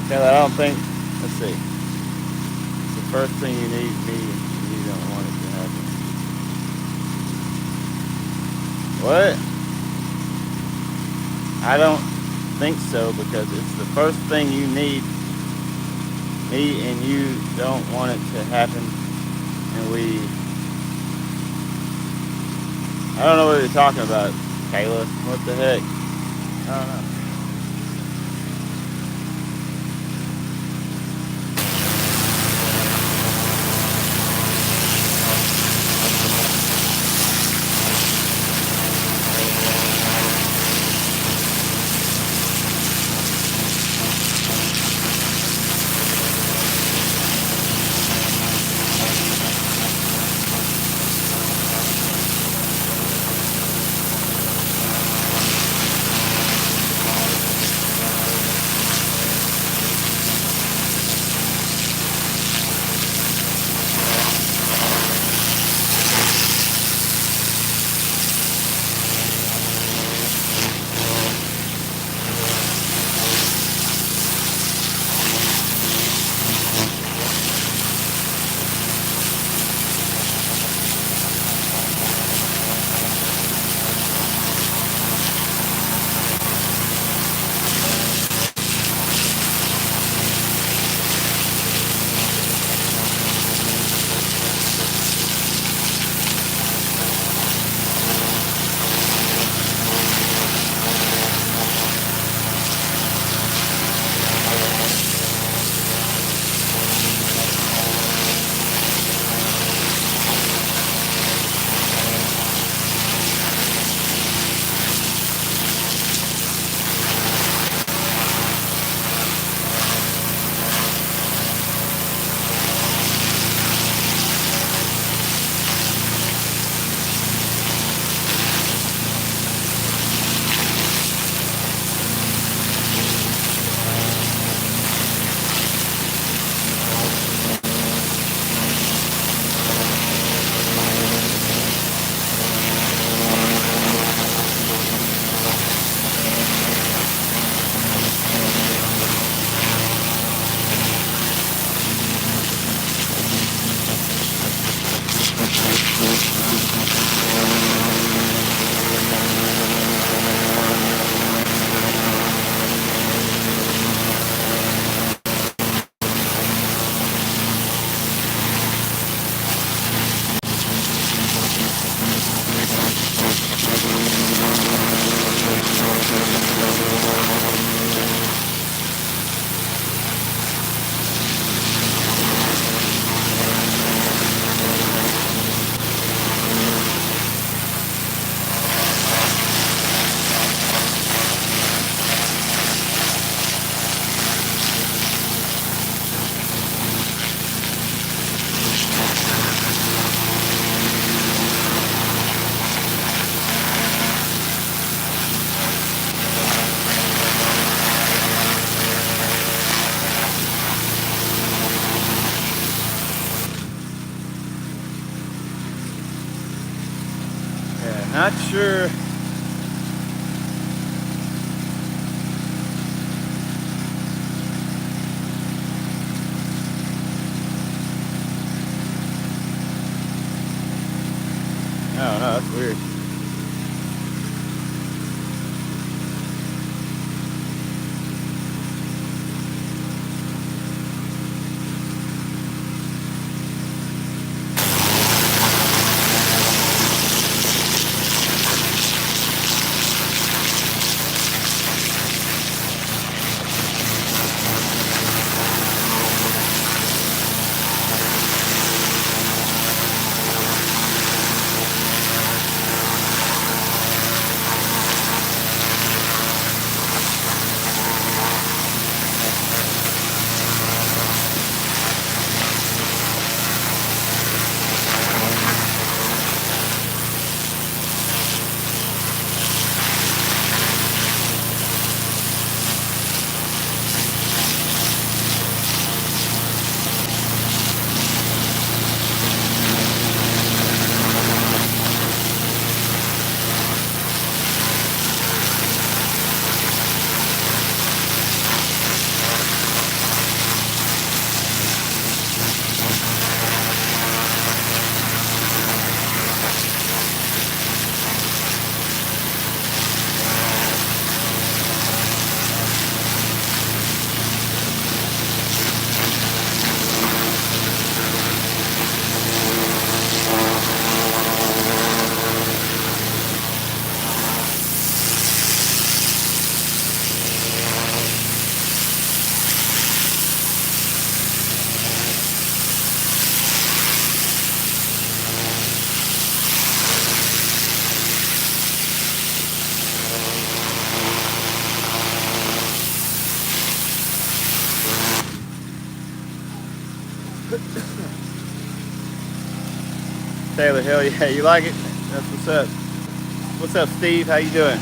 Taylor, I don't think. Let's see. It's the first thing you need me, and you don't want it to happen. What? I don't think so because it's the first thing you need me, and you don't want it to happen, and we. I don't know what you're talking about, Kayla. What the heck? I don't know. Not sure. No, that's weird. Taylor, hell yeah, you like it? That's what's up. What's up, Steve? How you doing?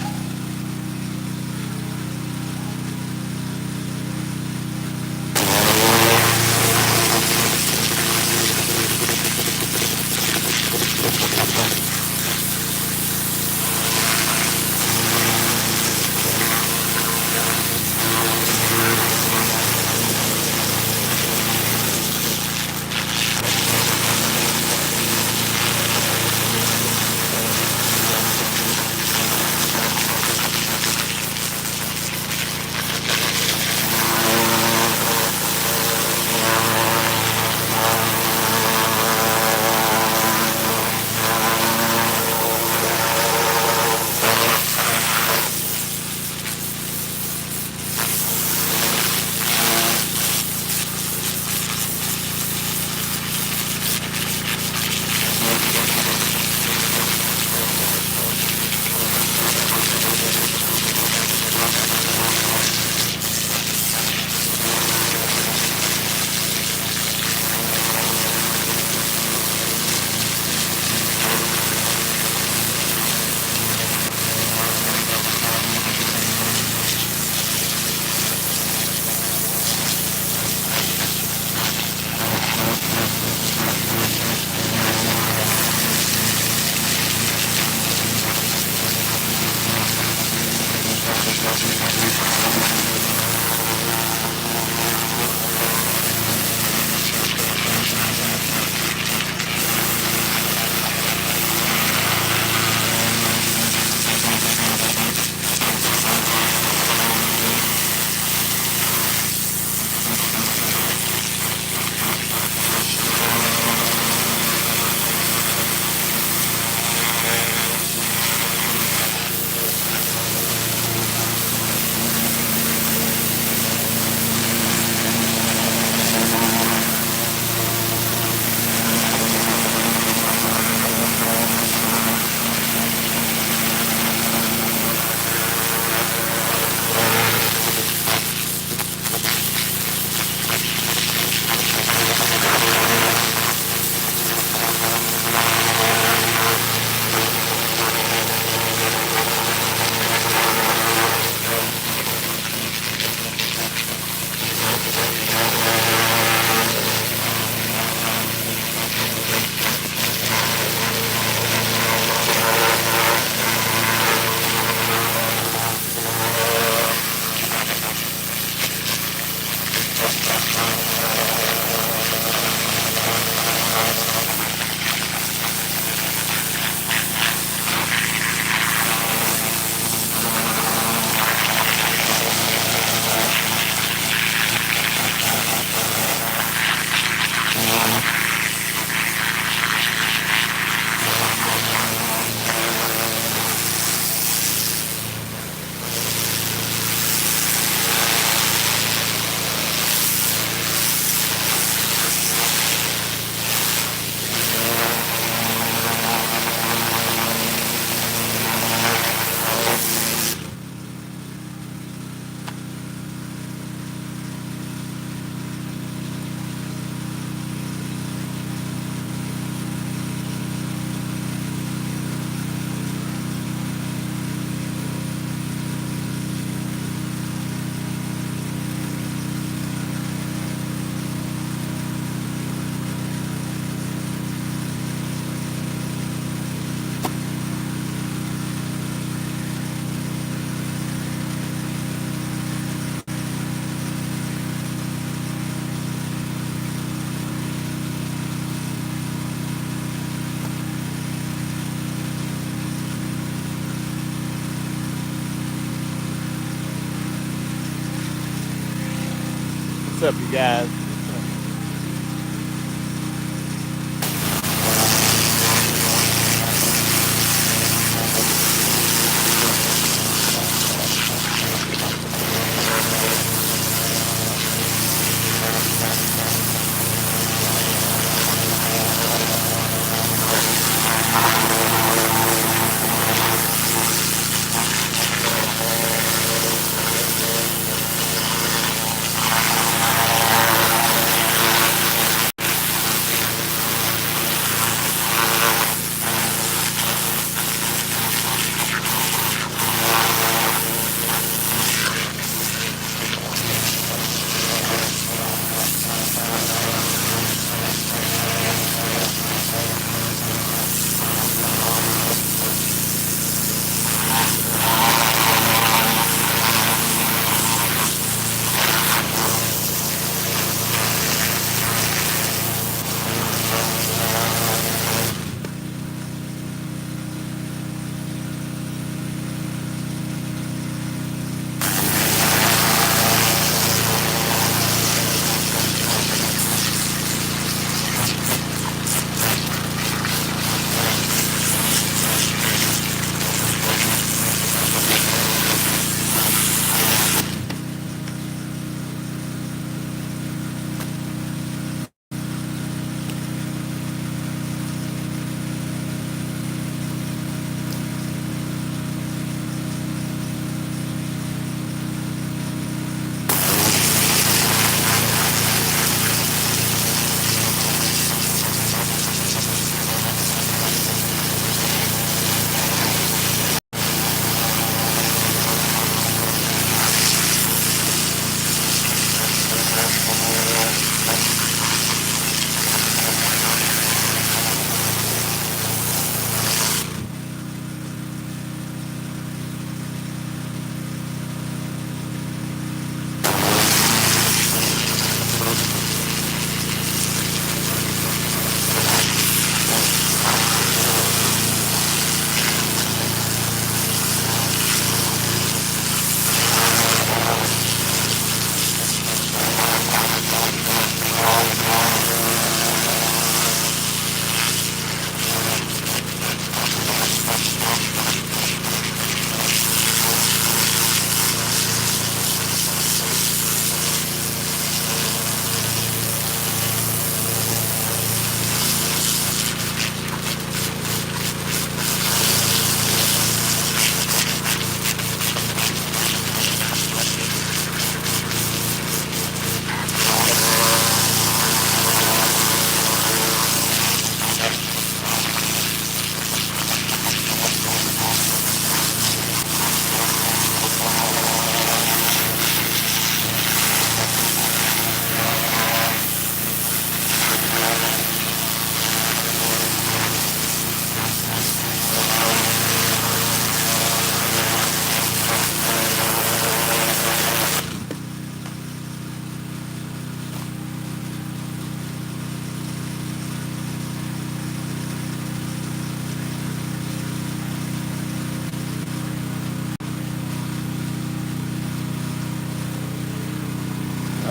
What's up, you guys?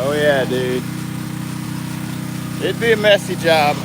Oh yeah, dude. It'd be a messy job.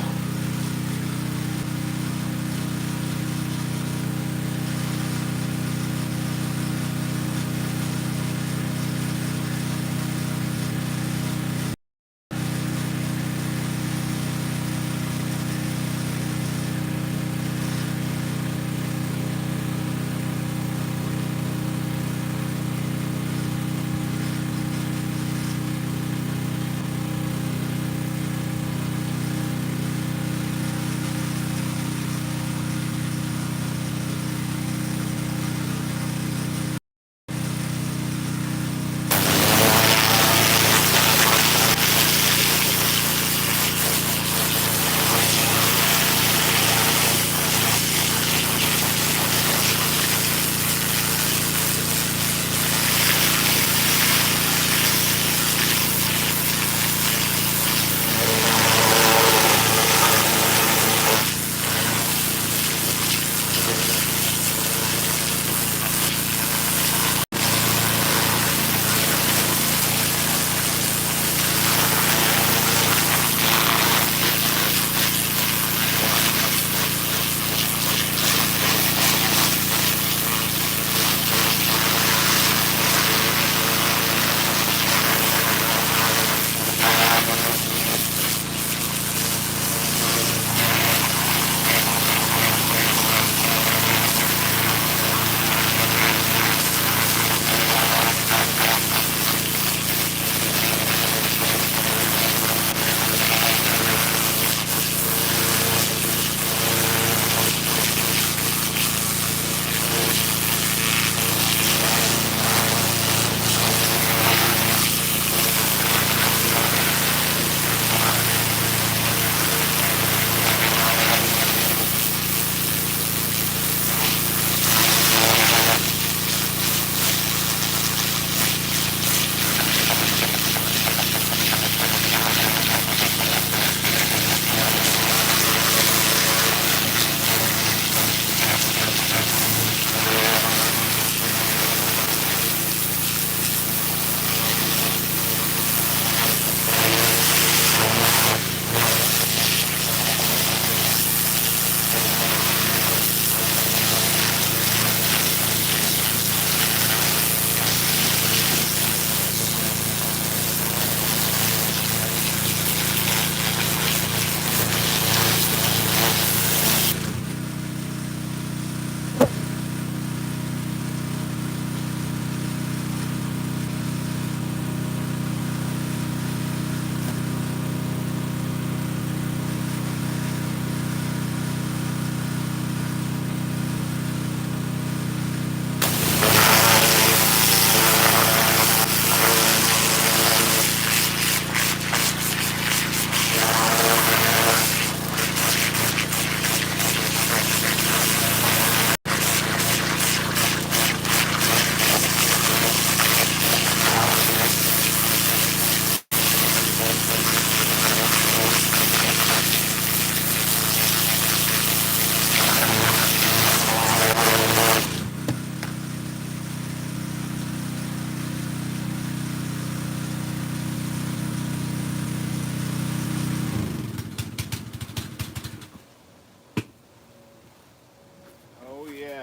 Oh yeah.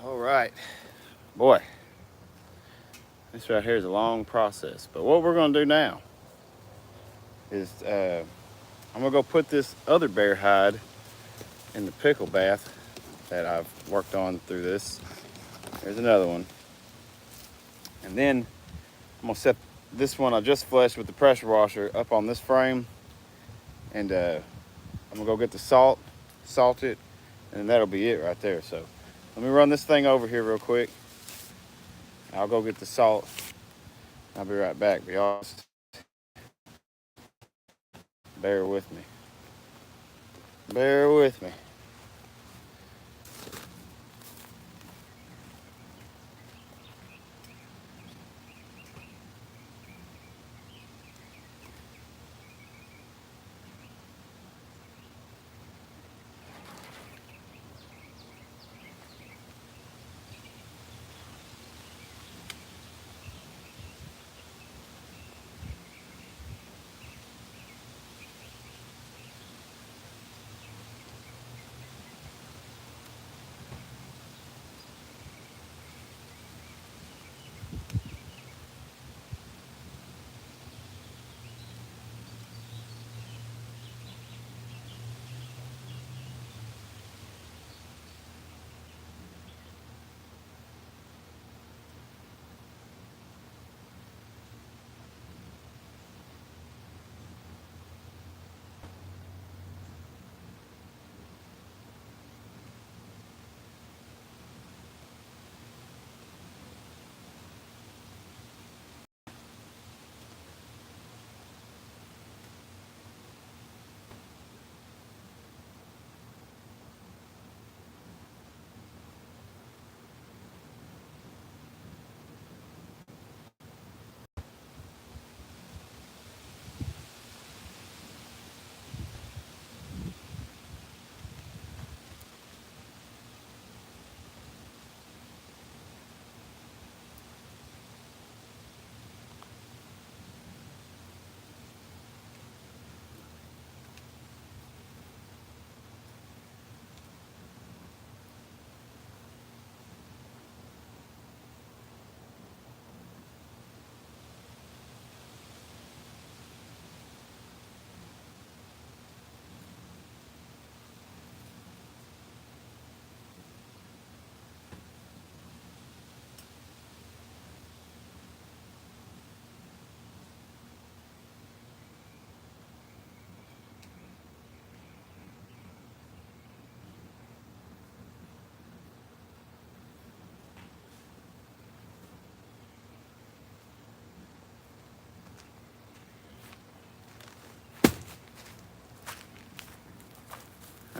All right. Boy, this right here is a long process. But what we're gonna do now is I'm gonna go put this other bear hide in the pickle bath that I've worked on through this. There's another one. And then I'm gonna set this one I just flushed with the pressure washer up on this frame, and I'm gonna go get the salt it, and that'll be it right there. So let me run this thing over here real quick. I'll go get the salt. I'll be right back. Be honest. Bear with me. Bear with me.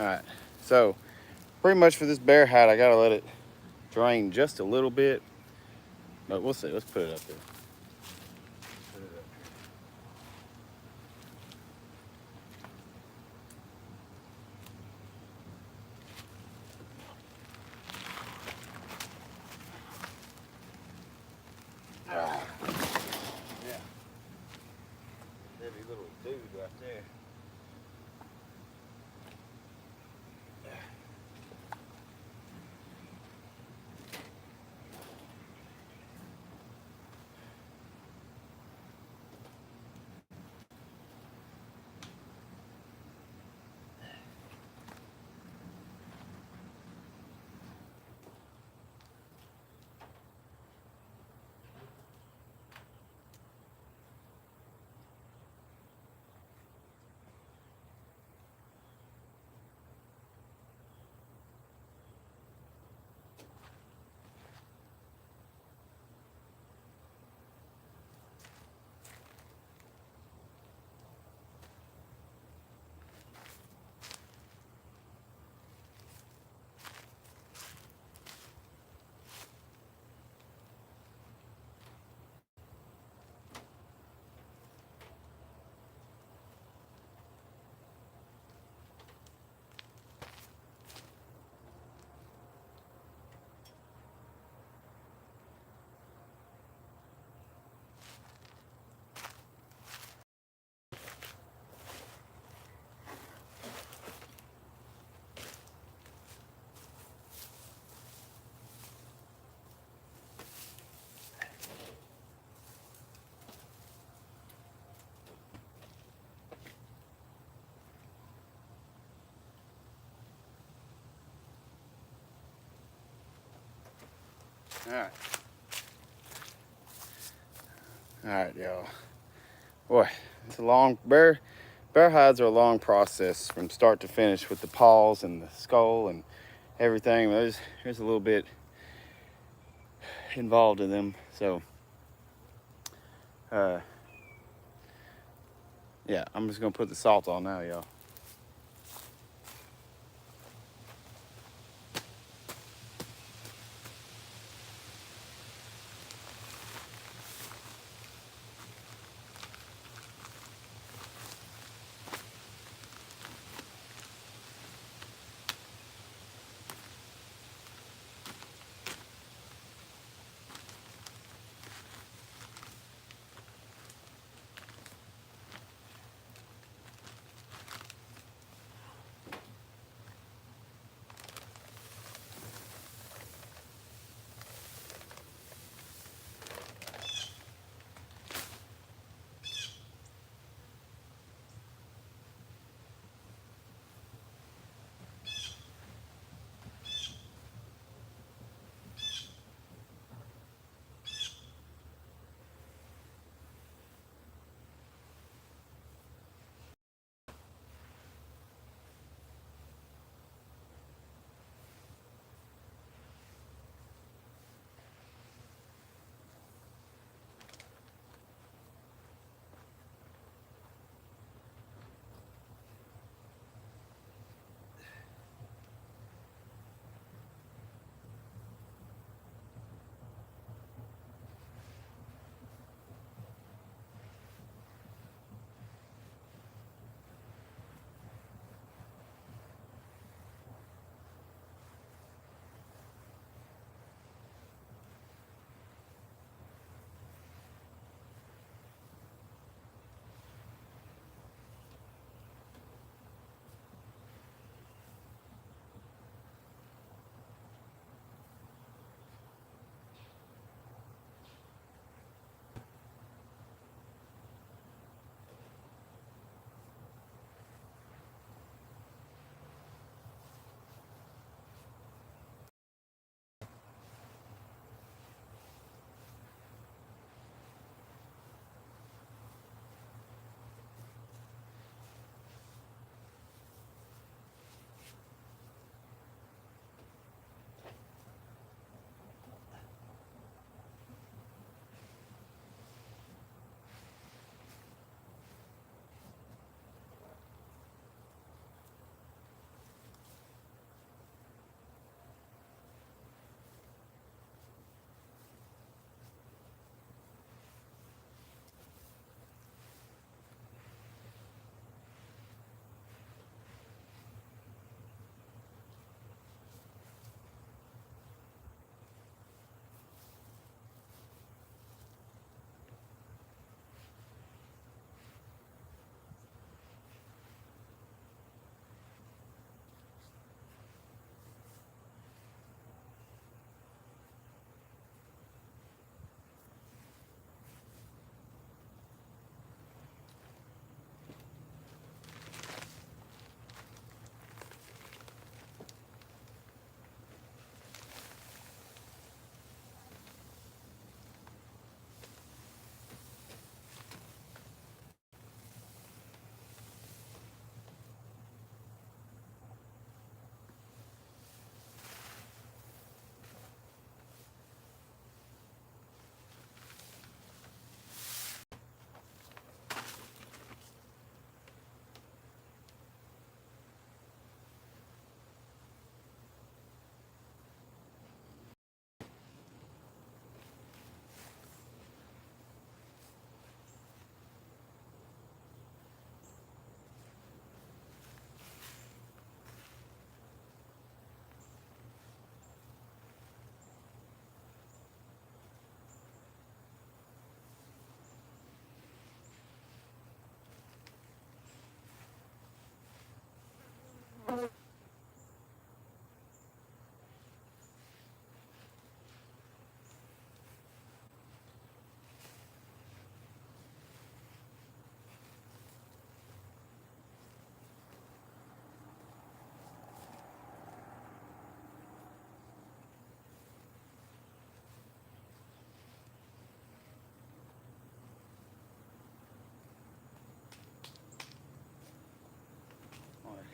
All right, so pretty much for this bear hide, I gotta let it drain just a little bit, but we'll see. Let's put it up here. Yeah. Heavy little dude right there. All right, y'all. Boy, it's a long bear hides are a long process from start to finish with the paws and the skull and everything. There's a little bit involved in them, so yeah, I'm just gonna put the salt on now, y'all.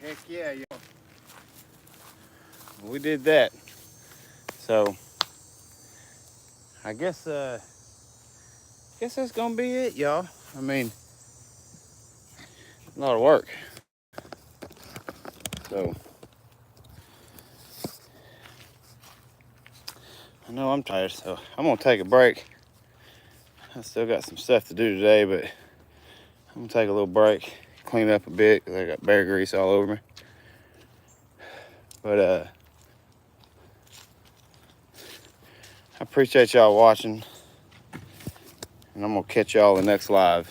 Heck yeah, y'all. We did that. So I guess that's gonna be it, y'all. I mean, a lot of work. So I know I'm tired, so I'm gonna take a break. I still got some stuff to do today, but I'm gonna take a little break, clean up a bit because I got bear grease all over me. But I appreciate y'all watching, and I'm gonna catch y'all in the next live.